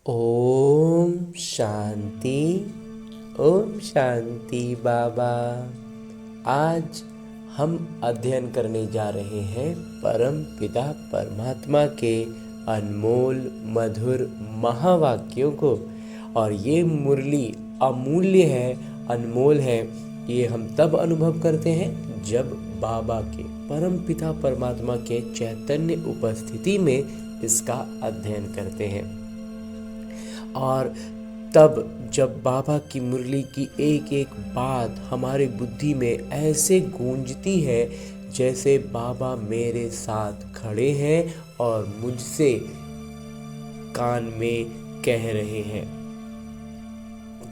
ओम शांति। ओम शांति बाबा। आज हम अध्ययन करने जा रहे हैं परम पिता परमात्मा के अनमोल मधुर महावाक्यों को। और ये मुरली अमूल्य है, अनमोल है। ये हम तब अनुभव करते हैं जब बाबा के परम पिता परमात्मा के चैतन्य उपस्थिति में इसका अध्ययन करते हैं। और तब जब बाबा की मुरली की एक एक बात हमारी बुद्धि में ऐसे गूंजती है जैसे बाबा मेरे साथ खड़े हैं और मुझसे कान में कह रहे हैं।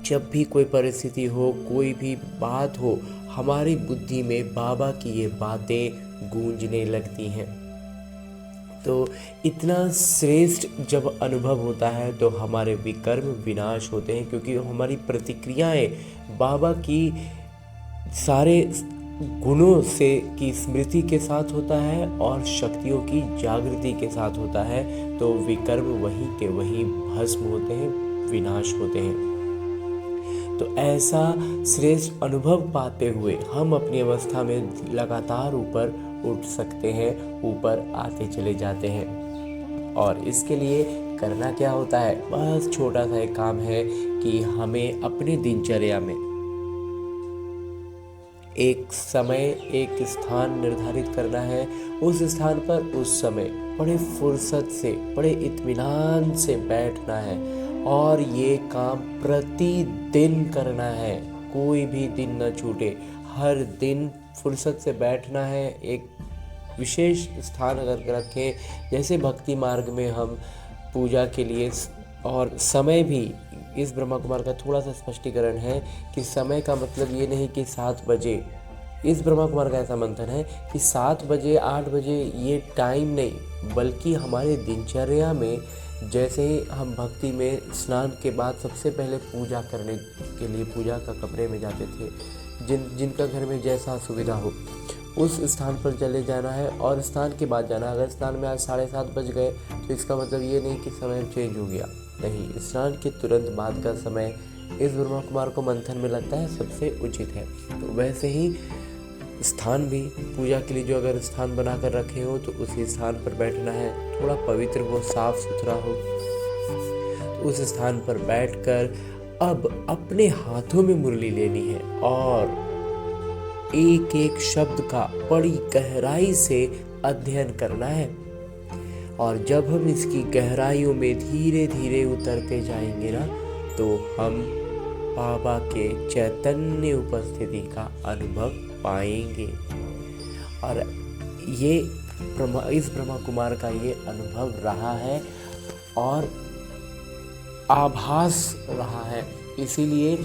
जब भी कोई परिस्थिति हो, कोई भी बात हो, हमारी बुद्धि में बाबा की ये बातें गूंजने लगती हैं। तो इतना श्रेष्ठ जब अनुभव होता है तो हमारे विकर्म विनाश होते हैं, क्योंकि हमारी प्रतिक्रियाएं बाबा की सारे गुणों से की स्मृति के साथ होता है और शक्तियों की जागृति के साथ होता है। तो विकर्म वहीं के वहीं भस्म होते हैं, विनाश होते हैं। तो ऐसा श्रेष्ठ अनुभव पाते हुए हम अपनी अवस्था में लगातार ऊपर उठ सकते हैं, ऊपर आते चले जाते हैं। और इसके लिए करना क्या होता है? बस छोटा सा एक काम है कि हमें अपने दिनचर्या में एक समय, एक स्थान निर्धारित करना है। उस स्थान पर उस समय बड़े फुर्सत से, बड़े इत्मीनान से बैठना है और ये काम प्रतिदिन करना है। कोई भी दिन न छूटे, हर दिन फुर्सत से बैठना है। एक विशेष स्थान अगर रखें, जैसे भक्ति मार्ग में हम पूजा के लिए, और समय भी इस ब्रह्मा कुमार का थोड़ा सा स्पष्टीकरण है कि समय का मतलब ये नहीं कि 7 बजे। इस ब्रह्मा कुमार का ऐसा मंथन है कि 7 बजे 8 बजे ये टाइम नहीं, बल्कि हमारे दिनचर्या में जैसे हम भक्ति में स्नान के बाद सबसे पहले पूजा करने के लिए पूजा का कमरे में जाते थे, जिनका घर में जैसा सुविधा हो उस स्थान पर चले जाना है और स्नान के बाद जाना। अगर स्नान में आज 7:30 बज गए तो इसका मतलब ये नहीं कि समय चेंज हो गया, नहीं, स्नान के तुरंत बाद का समय इस ब्रह्मा कुमार को मंथन में लगता है सबसे उचित है। तो वैसे ही स्थान भी पूजा के लिए जो अगर स्थान बना कर रखे हो तो उसी स्थान पर बैठना है। थोड़ा पवित्र हो, साफ सुथरा हो, तो उस स्थान पर बैठकर अब अपने हाथों में मुरली लेनी है और एक एक शब्द का बड़ी गहराई से अध्ययन करना है। और जब हम इसकी गहराइयों में धीरे धीरे उतरते जाएंगे ना, तो हम बाबा के चैतन्य उपस्थिति का अनुभव पाएंगे। और ये इस ब्रह्मा कुमार का ये अनुभव रहा है और आभास रहा है। इसीलिए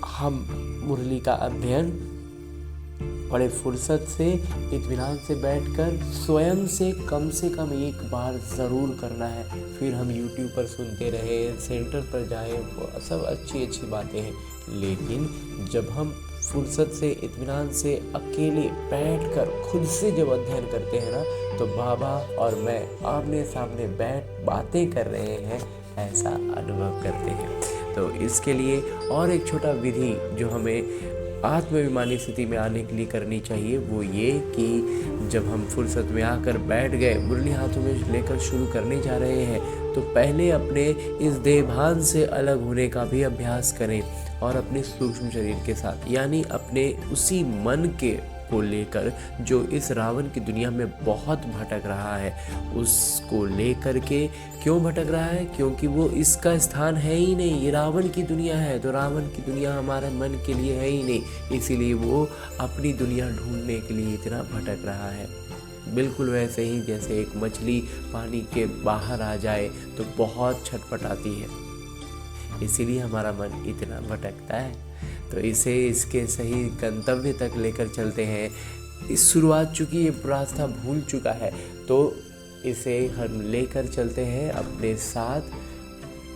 हम मुरली का अध्ययन बड़े फुर्सत से, इत्मीनान से बैठकर स्वयं से कम एक बार ज़रूर करना है। फिर हम YouTube पर सुनते रहे, सेंटर पर जाएं, वो सब अच्छी बातें हैं, लेकिन जब हम फुर्सत से, इत्मीनान से अकेले बैठकर खुद से जब अध्ययन करते हैं ना, तो बाबा और मैं आमने सामने बैठ बातें कर रहे हैं, ऐसा अनुभव करते हैं। तो इसके लिए और एक छोटा विधि जो हमें आत्माभिमानी स्थिति में आने के लिए करनी चाहिए, वो ये कि जब हम फुर्सत में आकर बैठ गए, मुरली हाथों में लेकर शुरू करने जा रहे हैं, तो पहले अपने इस देहभान से अलग होने का भी अभ्यास करें और अपने सूक्ष्म शरीर के साथ, यानी अपने उसी मन के को लेकर जो इस रावण की दुनिया में बहुत भटक रहा है, उसको लेकर के। क्यों भटक रहा है? क्योंकि वो इसका स्थान है ही नहीं, ये रावण की दुनिया है, तो रावण की दुनिया हमारे मन के लिए है ही नहीं, इसीलिए वो अपनी दुनिया ढूंढने के लिए इतना भटक रहा है। बिल्कुल वैसे ही जैसे एक मछली पानी के बाहर आ जाए तो बहुत छटपटाती है, इसीलिए हमारा मन इतना भटकता है। तो इसे इसके सही गंतव्य तक लेकर चलते हैं। इस शुरुआत, चूँकि ये रास्ता भूल चुका है, तो इसे हम लेकर चलते हैं अपने साथ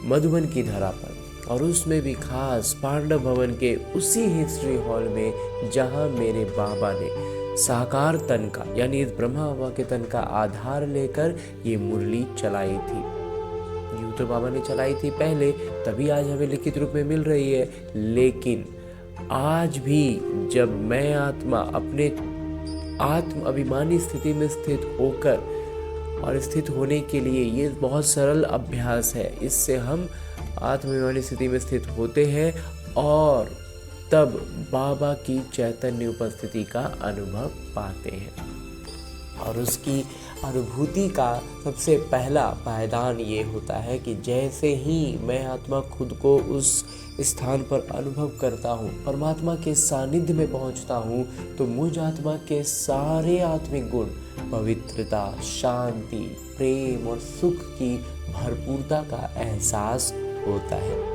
मधुबन की धरा पर, और उसमें भी खास पांडव भवन के उसी हिस्ट्री हॉल में जहाँ मेरे बाबा ने साकार तन का, यानी इस ब्रह्मा बाबा के तन का आधार लेकर ये मुरली चलाई थी। यूँ तो बाबा ने चलाई थी पहले, तभी आज हमें लिखित रूप में मिल रही है। लेकिन आज भी जब मैं आत्मा अपने आत्म अभिमानी स्थिति में स्थित होकर और स्थित होने के लिए, ये बहुत सरल अभ्यास है, इससे हम आत्माभिमानी स्थिति में स्थित होते हैं और तब बाबा की चैतन्य उपस्थिति का अनुभव पाते हैं। और उसकी अनुभूति का सबसे पहला पायदान ये होता है कि जैसे ही मैं आत्मा खुद को उस स्थान पर अनुभव करता हूँ, परमात्मा के सानिध्य में पहुँचता हूँ, तो मुझ आत्मा के सारे आत्मिक गुण, पवित्रता, शांति, प्रेम और सुख की भरपूरता का एहसास होता है।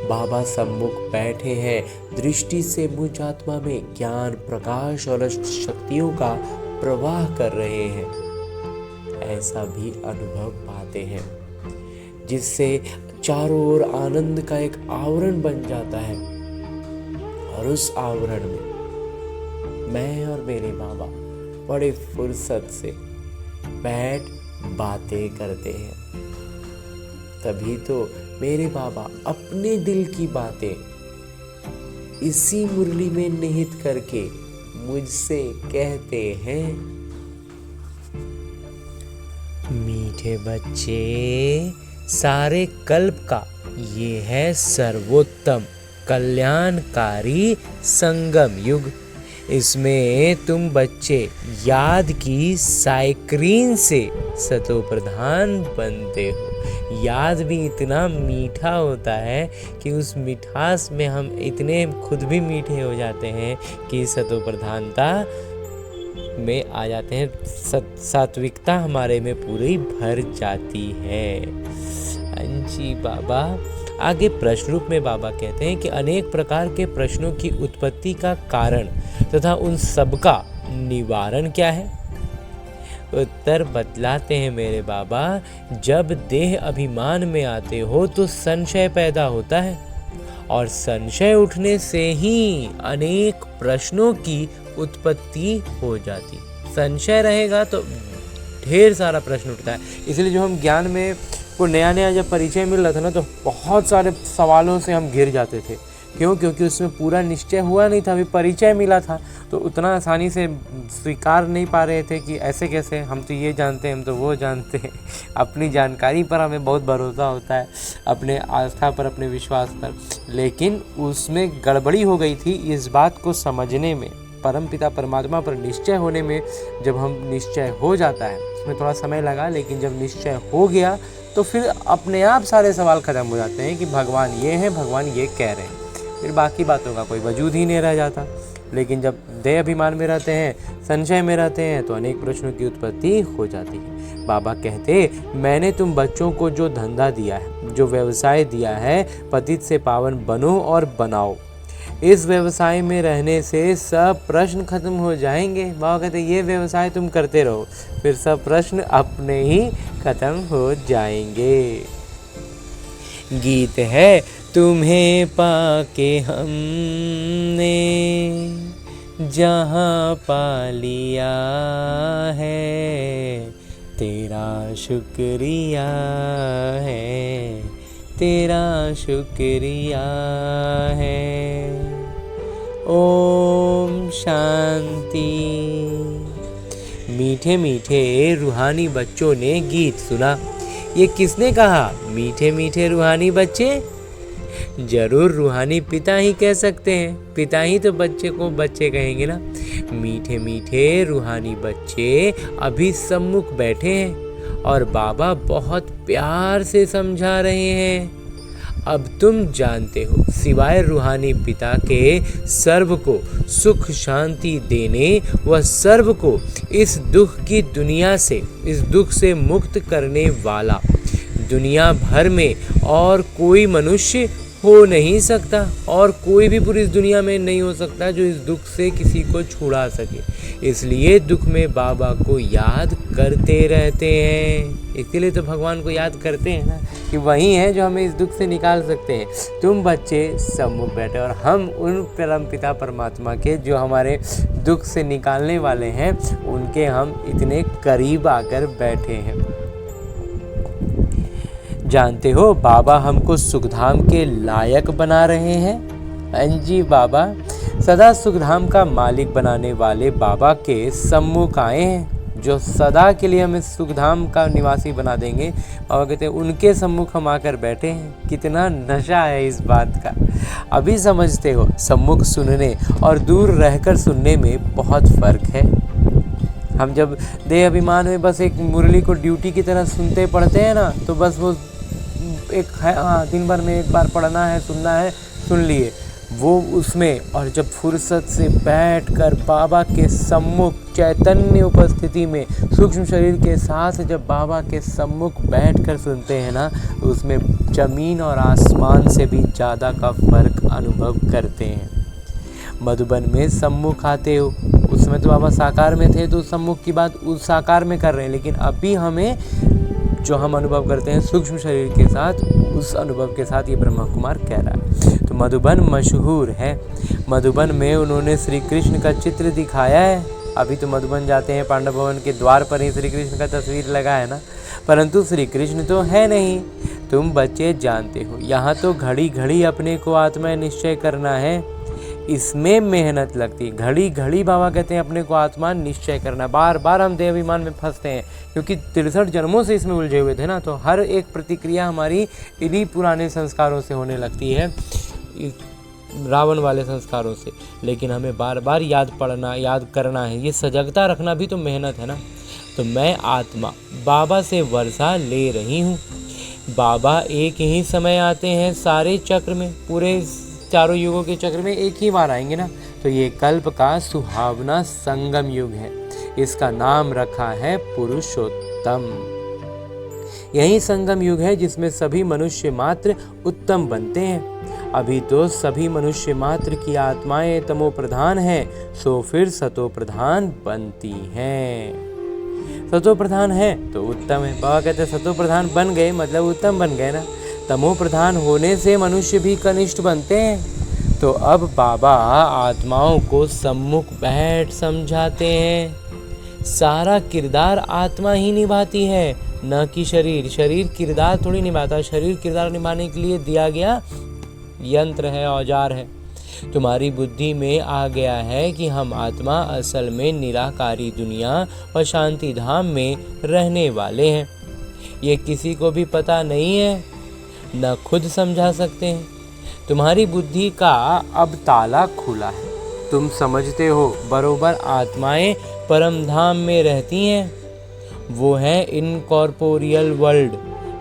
बाबा सम्मुख बैठे हैं, दृष्टि से मुझ आत्मा में ज्ञान, प्रकाश और शक्तियों का प्रवाह कर रहे हैं, ऐसा भी अनुभव पाते हैं, जिससे चारों ओर आनंद का एक आवरण बन जाता है। और उस आवरण में मैं और मेरे बाबा बड़े फुर्सत से बैठ बातें करते हैं। तभी तो मेरे बाबा अपने दिल की बातें इसी मुरली में निहित करके मुझसे कहते हैं, मीठे बच्चे, सारे कल्प का ये है सर्वोत्तम कल्याणकारी संगम युग। इसमें तुम बच्चे याद की साइक्रीन से सतो प्रधान बनते हो। याद भी इतना मीठा होता है कि उस मिठास में हम इतने खुद भी मीठे हो जाते हैं कि सतो प्रधानता में आ जाते हैं, सात्विकता हमारे में पूरी भर जाती है। जी बाबा आगे प्रश्न रूप में बाबा कहते हैं कि अनेक प्रकार के प्रश्नों की उत्पत्ति का कारण तथा उन सबका निवारण क्या है। उत्तर बतलाते हैं मेरे बाबा, जब देह अभिमान में आते हो तो संशय पैदा होता है और संशय उठने से ही अनेक प्रश्नों की उत्पत्ति हो जाती। संशय रहेगा तो ढेर सारा प्रश्न उठता है। इसलिए जो हम ज्ञान में को नया नया जब परिचय मिल रहा था ना, तो बहुत सारे सवालों से हम घिर जाते थे। क्यों? क्योंकि उसमें पूरा निश्चय हुआ नहीं था, अभी परिचय मिला था, तो उतना आसानी से स्वीकार नहीं पा रहे थे कि ऐसे कैसे, हम तो ये जानते हैं, हम तो वो जानते हैं। अपनी जानकारी पर हमें बहुत भरोसा होता है, अपने आस्था पर, अपने विश्वास पर, लेकिन उसमें गड़बड़ी हो गई थी इस बात को समझने में। परमपिता परमात्मा पर निश्चय होने में जब हम निश्चय हो जाता है, उसमें थोड़ा समय लगा, लेकिन जब निश्चय हो गया तो फिर अपने आप सारे सवाल खत्म हो जाते हैं कि भगवान ये है, भगवान ये कह रहे हैं, फिर बाकी बातों का कोई वजूद ही नहीं रह जाता। लेकिन जब देह अभिमान में रहते हैं, संशय में रहते हैं, तो अनेक प्रश्नों की उत्पत्ति हो जाती है। बाबा कहते, मैंने तुम बच्चों को जो धंधा दिया है, जो व्यवसाय दिया है, पतित से पावन बनो और बनाओ। इस व्यवसाय में रहने से सब प्रश्न खत्म हो जाएंगे। बाबा कहते ये व्यवसाय तुम करते रहो, फिर सब प्रश्न अपने ही खत्म हो जाएंगे। गीत है, तुम्हें पाके हमने जहाँ पा लिया है, तेरा शुक्रिया है, तेरा शुक्रिया है। ओम शांति। मीठे मीठे रूहानी बच्चों ने गीत सुना। ये किसने कहा, मीठे मीठे रूहानी बच्चे? जरूर रूहानी पिता ही कह सकते हैं, पिता ही तो बच्चे को बच्चे कहेंगे ना। मीठे मीठे रूहानी बच्चे अभी सम्मुख बैठे हैं और बाबा बहुत प्यार से समझा रहे हैं। अब तुम जानते हो, सिवाय रूहानी पिता के सर्व को सुख शांति देने व सर्व को इस दुख की दुनिया से, इस दुख से मुक्त करने वाला दुनिया भर में और कोई मनुष्य हो नहीं सकता, और कोई भी पूरी इस दुनिया में नहीं हो सकता जो इस दुख से किसी को छुड़ा सके। इसलिए दुख में बाबा को याद करते रहते हैं। इसलिए तो भगवान को याद करते हैं ना, कि वही है जो हमें इस दुख से निकाल सकते हैं। तुम बच्चे सम्मुख बैठे और हम उन परमपिता परमात्मा के जो हमारे दुख से निकालने वाले हैं, उनके हम इतने करीब आकर बैठे हैं। जानते हो बाबा हमको सुखधाम के लायक बना रहे हैं। हाँ जी बाबा, सदा सुखधाम का मालिक बनाने वाले बाबा के सम्मुख आए हैं, जो सदा के लिए हमें सुखधाम का निवासी बना देंगे। और कहते हैं उनके सम्मुख हम आकर बैठे हैं। कितना नशा है इस बात का। अभी समझते हो, सम्मुख सुनने और दूर रहकर सुनने में बहुत फर्क है। हम जब देह अभिमान में बस एक मुरली को ड्यूटी की तरह सुनते पढ़ते हैं ना, तो बस वो एक है, हाँ दिन भर में एक बार पढ़ना है, सुनना है, सुन लिए वो उसमें। और जब फुर्सत से बैठकर बाबा के सम्मुख चैतन्य उपस्थिति में सूक्ष्म शरीर के साथ जब बाबा के सम्मुख बैठकर सुनते हैं ना, उसमें जमीन और आसमान से भी ज़्यादा का फर्क अनुभव करते हैं। मधुबन में सम्मुख आते हो, उस समय तो बाबा साकार में थे, तो सम्मुख की बात उस साकार में कर रहे हैं, लेकिन अभी हमें जो हम अनुभव करते हैं सूक्ष्म शरीर के साथ, उस अनुभव के साथ ये ब्रह्मा कुमार कह रहा है। तो मधुबन मशहूर है। मधुबन में उन्होंने श्री कृष्ण का चित्र दिखाया है। अभी तो मधुबन जाते हैं, पांडव भवन के द्वार पर ही श्री कृष्ण का तस्वीर लगा है ना, परंतु श्री कृष्ण तो है नहीं। तुम बच्चे जानते हो, यहाँ तो घड़ी घड़ी अपने को आत्मा निश्चय करना है, इसमें मेहनत लगती है। घड़ी घड़ी बाबा कहते हैं अपने को आत्मा निश्चय करना। बार बार हम देह अभिमान में फंसते हैं, क्योंकि 63 जन्मों से इसमें उलझे हुए थे ना, तो हर एक प्रतिक्रिया हमारी इन्हीं पुराने संस्कारों से होने लगती है, रावण वाले संस्कारों से। लेकिन हमें बार बार याद करना है, ये सजगता रखना भी तो मेहनत है ना। तो मैं आत्मा बाबा से वर्षा ले रही हूँ। बाबा एक ही समय आते हैं सारे चक्र में, पूरे चारों युगों के चक्र में एक ही बार आएंगे ना। तो ये कल्प का सुहावना संगम युग है, इसका नाम रखा है पुरुषोत्तम। यही संगम युग है जिसमें सभी मनुष्य मात्र उत्तम बनते हैं। अभी तो सभी मनुष्य मात्र की आत्माएं तमो प्रधान हैं, सो फिर सतो प्रधान बनती हैं। सतो प्रधान है तो उत्तम है। बाबा कहते हैं सतो प्रधान बन गए मतलब उत्तम बन गए ना। तमो प्रधान होने से मनुष्य भी कनिष्ठ बनते हैं। तो अब बाबा आत्माओं को सम्मुख बैठ समझाते हैं। सारा किरदार आत्मा ही निभाती है, न कि शरीर। शरीर किरदार थोड़ी निभाता, शरीर किरदार निभाने के लिए दिया गया यंत्र है, औजार है। तुम्हारी बुद्धि में आ गया है कि हम आत्मा असल में निराकारी दुनिया और शांति धाम में रहने वाले हैं। ये किसी को भी पता नहीं है, न खुद समझा सकते हैं। तुम्हारी बुद्धि का अब ताला खुला है। तुम समझते हो बरोबर आत्माएं परम धाम में रहती हैं। वो है इनकॉर्पोरियल वर्ल्ड,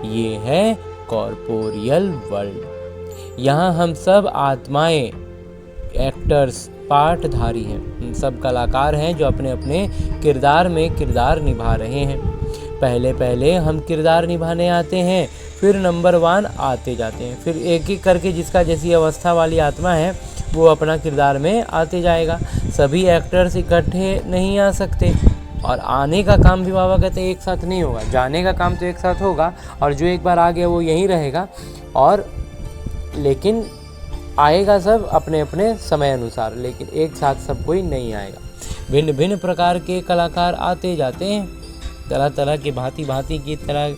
ये है कॉर्पोरियल वर्ल्ड। यहाँ हम सब आत्माएं एक्टर्स, पाठधारी हैं। हम सब कलाकार हैं जो अपने अपने किरदार में किरदार निभा रहे हैं। पहले पहले हम किरदार निभाने आते हैं, फिर नंबर 1 आते जाते हैं। फिर एक एक करके जिसका जैसी अवस्था वाली आत्मा है वो अपना किरदार में आते जाएगा। सभी एक्टर्स इकट्ठे नहीं आ सकते, और आने का काम भी बाबा कहते हैं एक साथ नहीं होगा। जाने का काम तो एक साथ होगा, और जो एक बार आ गया वो यहीं रहेगा, और लेकिन आएगा सब अपने अपने समय अनुसार, लेकिन एक साथ सब कोई नहीं आएगा। भिन्न भिन्न प्रकार के कलाकार आते जाते हैं, तरह तरह की भांति भांति की तरह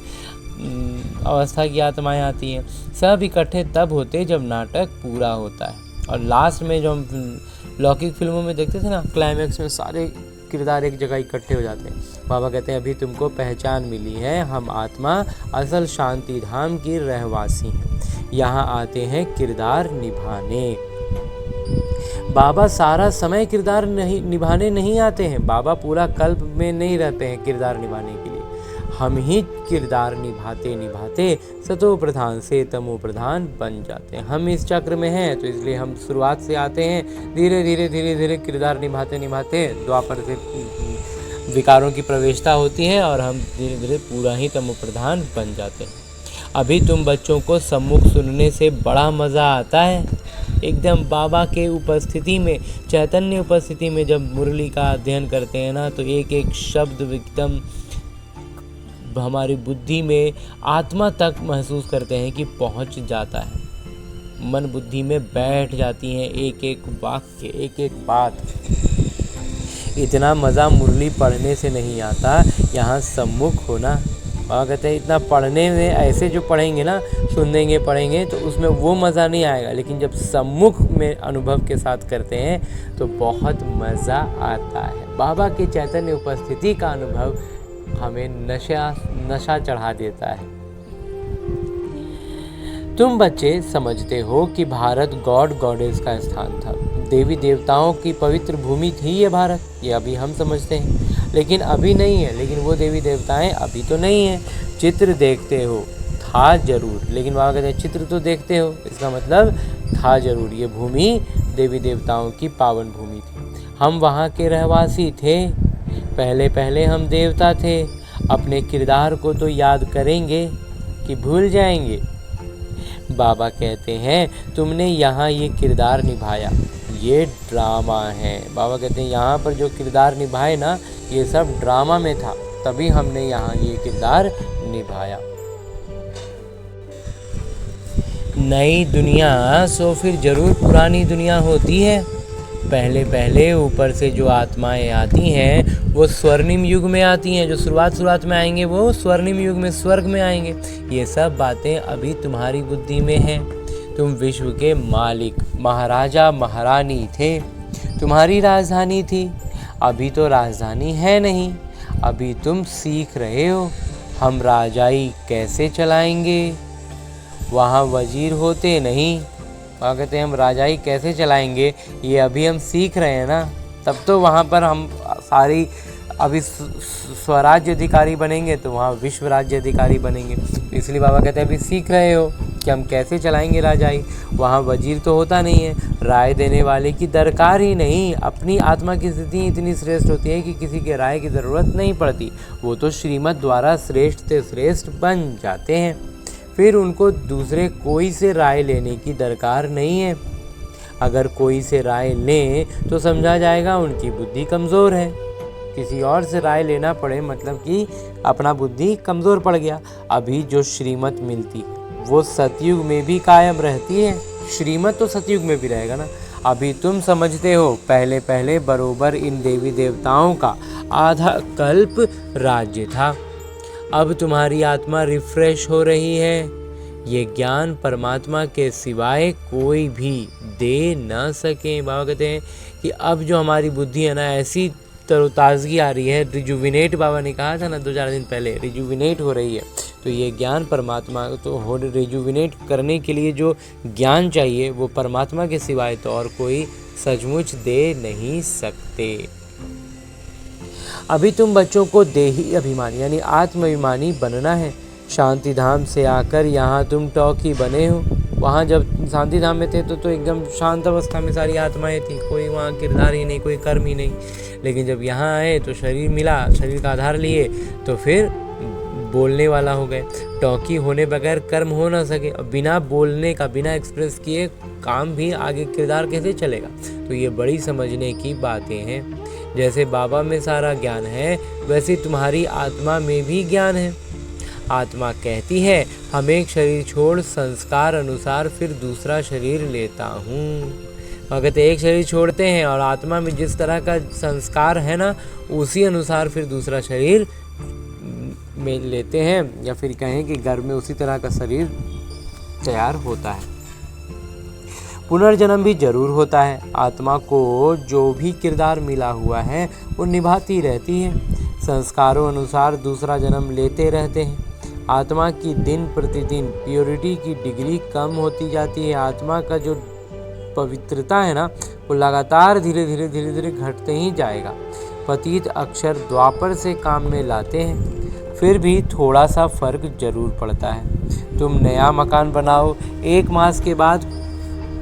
अवस्था की आत्माएं आती हैं। सब इकट्ठे तब होते जब नाटक पूरा होता है। और लास्ट में जो हम लौकिक फिल्मों में देखते थे ना, क्लाइमैक्स में सारे किरदार एक जगह इकट्ठे हो जाते हैं। बाबा कहते हैं अभी तुमको पहचान मिली है, हम आत्मा असल शांति धाम की रहवासी हैं। यहाँ आते हैं किरदार निभाने। बाबा सारा समय किरदार निभाने नहीं आते हैं। बाबा पूरा कल्प में नहीं रहते हैं किरदार निभाने के लिए। हम ही किरदार निभाते निभाते सतो प्रधान से तमो प्रधान बन जाते हैं। हम इस चक्र में हैं, तो इसलिए हम शुरुआत से आते हैं, धीरे धीरे किरदार निभाते निभाते द्वापर से विकारों की प्रवेशता होती है, और हम धीरे धीरे पूरा ही तमो प्रधान बन जाते हैं। अभी तुम बच्चों को सम्मुख सुनने से बड़ा मज़ा आता है। एकदम बाबा के उपस्थिति में, चैतन्य उपस्थिति में जब मुरली का अध्ययन करते हैं ना, तो एक एक शब्द एकदम हमारी बुद्धि में, आत्मा तक महसूस करते हैं कि पहुंच जाता है। मन बुद्धि में बैठ जाती हैं एक एक वाक्य, एक एक बात। इतना मज़ा मुरली पढ़ने से नहीं आता, यहाँ सम्मुख होना, बाबा कहते हैं इतना पढ़ने में ऐसे जो पढ़ेंगे ना, सुनेंगे पढ़ेंगे तो उसमें वो मज़ा नहीं आएगा, लेकिन जब सम्मुख में अनुभव के साथ करते हैं तो बहुत मज़ा आता है। बाबा के चैतन्य उपस्थिति का अनुभव हमें नशा चढ़ा देता है। तुम बच्चे समझते हो कि भारत गॉड गॉडेस का स्थान था, देवी देवताओं की पवित्र भूमि थी ये भारत, ये अभी हम समझते हैं, लेकिन अभी नहीं है। लेकिन वो देवी देवताएं अभी तो नहीं हैं। चित्र देखते हो, था जरूर, लेकिन बाबा कहते हैं चित्र तो देखते हो, इसका मतलब था जरूर, ये भूमि देवी देवताओं की पावन भूमि थी। हम वहाँ के रहवासी थे, पहले पहले हम देवता थे। अपने किरदार को तो याद करेंगे कि भूल जाएंगे। बाबा कहते हैं तुमने यहाँ ये किरदार निभाया, ये ड्रामा है। बाबा कहते हैं यहाँ पर जो किरदार निभाए ना, ये सब ड्रामा में था, तभी हमने यहाँ ये किरदार निभाया। नई दुनिया सो फिर जरूर पुरानी दुनिया होती है। पहले पहले ऊपर से जो आत्माएं आती हैं वो स्वर्णिम युग में आती हैं, जो शुरुआत में आएंगे वो स्वर्णिम युग में स्वर्ग में आएंगे। ये सब बातें अभी तुम्हारी बुद्धि में हैं। तुम विश्व के मालिक महाराजा महारानी थे, तुम्हारी राजधानी थी। अभी तो राजधानी है नहीं, अभी तुम सीख रहे हो हम राजाई कैसे चलाएंगे। वहाँ वजीर होते नहीं, वहाँ कहते हैं हम राजाई कैसे चलाएंगे, ये अभी हम सीख रहे हैं ना। तब तो वहाँ पर हम सारी अभी स्वराज्य अधिकारी बनेंगे, तो वहाँ विश्व राज्य अधिकारी बनेंगे। इसलिए बाबा कहते हैं अभी सीख रहे हो कि हम कैसे चलाएंगे राजाई। वहाँ वजीर तो होता नहीं है, राय देने वाले की दरकार ही नहीं। अपनी आत्मा की स्थिति इतनी श्रेष्ठ होती है कि किसी के राय की ज़रूरत नहीं पड़ती, वो तो श्रीमत द्वारा श्रेष्ठ से श्रेष्ठ बन जाते हैं। फिर उनको दूसरे कोई से राय लेने की दरकार नहीं है। अगर कोई से राय लें तो समझा जाएगा उनकी बुद्धि कमज़ोर है। किसी और से राय लेना पड़े मतलब कि अपना बुद्धि कमज़ोर पड़ गया। अभी जो श्रीमत मिलती वो सतयुग में भी कायम रहती है, श्रीमत तो सतयुग में भी रहेगा ना। अभी तुम समझते हो पहले पहले बरोबर इन देवी देवताओं का आधा कल्प राज्य था। अब तुम्हारी आत्मा रिफ्रेश हो रही है। ये ज्ञान परमात्मा के सिवाय कोई भी दे ना सके। बाबा कहते हैं कि अब जो हमारी बुद्धि है ना, ऐसी तरोताज़गी आ रही है, रिजुविनेट, बाबा ने कहा था ना 2-4 दिन पहले, रिजुविनेट हो रही है। तो ये ज्ञान परमात्मा तो हो, रिजुविनेट करने के लिए जो ज्ञान चाहिए वो परमात्मा के सिवाय तो और कोई सचमुच दे नहीं सकते। अभी तुम बच्चों को देही अभिमानी यानी आत्माभिमानी बनना है। शांति धाम से आकर यहाँ तुम टॉकी बने हो। वहाँ जब शांति धाम में थे तो एकदम शांत अवस्था में सारी आत्माएं थी, कोई वहाँ किरदार ही नहीं, कोई कर्म ही नहीं। लेकिन जब यहाँ आए तो शरीर मिला, शरीर का आधार लिए तो फिर बोलने वाला हो गए। टॉकी होने बगैर कर्म हो ना सके, और बिना बोलने का, बिना एक्सप्रेस किए काम भी आगे किरदार कैसे चलेगा। तो ये बड़ी समझने की बातें हैं। जैसे बाबा में सारा ज्ञान है, वैसे तुम्हारी आत्मा में भी ज्ञान है। आत्मा कहती है हम एक शरीर छोड़ संस्कार अनुसार फिर दूसरा शरीर लेता हूँ। अगर एक शरीर छोड़ते हैं और आत्मा में जिस तरह का संस्कार है ना, उसी अनुसार फिर दूसरा शरीर में लेते हैं, या फिर कहें कि घर में उसी तरह का शरीर तैयार होता है। पुनर्जन्म भी जरूर होता है। आत्मा को जो भी किरदार मिला हुआ है वो निभाती रहती है, संस्कारों अनुसार दूसरा जन्म लेते रहते हैं। आत्मा की दिन प्रतिदिन प्योरिटी की डिग्री कम होती जाती है। आत्मा का जो पवित्रता है ना, वो लगातार धीरे धीरे घटते ही जाएगा। पतित अक्षर द्वापर से काम में लाते हैं, फिर भी थोड़ा सा फर्क जरूर पड़ता है। तुम नया मकान बनाओ, 1 मास के बाद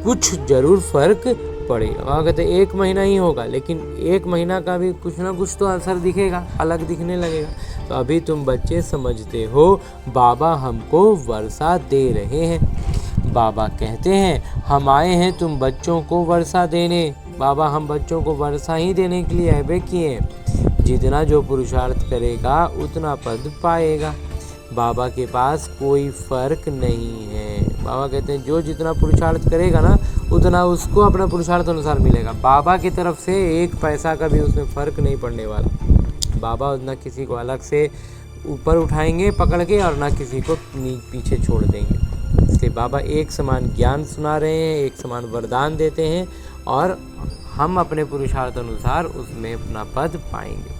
कुछ जरूर फर्क पड़ेगा। वहाँ कहते 1 महीना ही होगा, लेकिन 1 महीना का भी कुछ ना कुछ तो असर दिखेगा, अलग दिखने लगेगा। तो अभी तुम बच्चे समझते हो बाबा हमको वर्षा दे रहे हैं। बाबा कहते हैं हम आए हैं तुम बच्चों को वर्षा देने। बाबा हम बच्चों को वर्षा ही देने के लिए आए किए हैं। जितना जो पुरुषार्थ करेगा उतना पद पाएगा। बाबा के पास कोई फर्क नहीं है। बाबा कहते हैं जो जितना पुरुषार्थ करेगा ना, उतना उसको अपना पुरुषार्थ अनुसार मिलेगा। बाबा की तरफ से 1 पैसा का भी उसमें फ़र्क नहीं पड़ने वाला। बाबा उतना किसी को अलग से ऊपर उठाएंगे पकड़ के और ना किसी को पीछे छोड़ देंगे। इसलिए बाबा एक समान ज्ञान सुना रहे हैं, एक समान वरदान देते हैं और हम अपने पुरुषार्थ अनुसार उसमें अपना पद पाएंगे।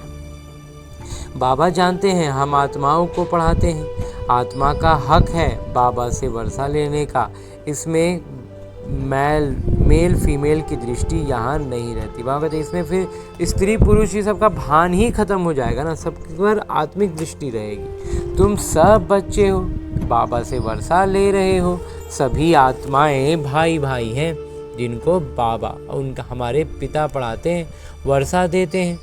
बाबा जानते हैं हम आत्माओं को पढ़ाते हैं, आत्मा का हक है बाबा से वर्षा लेने का। इसमें मेल फीमेल की दृष्टि यहाँ नहीं रहती। बाबा कहते इसमें फिर स्त्री पुरुष ये सबका भान ही खत्म हो जाएगा ना, सब पर आत्मिक दृष्टि रहेगी। तुम सब बच्चे हो, बाबा से वर्षा ले रहे हो, सभी आत्माएं भाई भाई हैं जिनको बाबा उनका हमारे पिता पढ़ाते हैं, वर्षा देते हैं।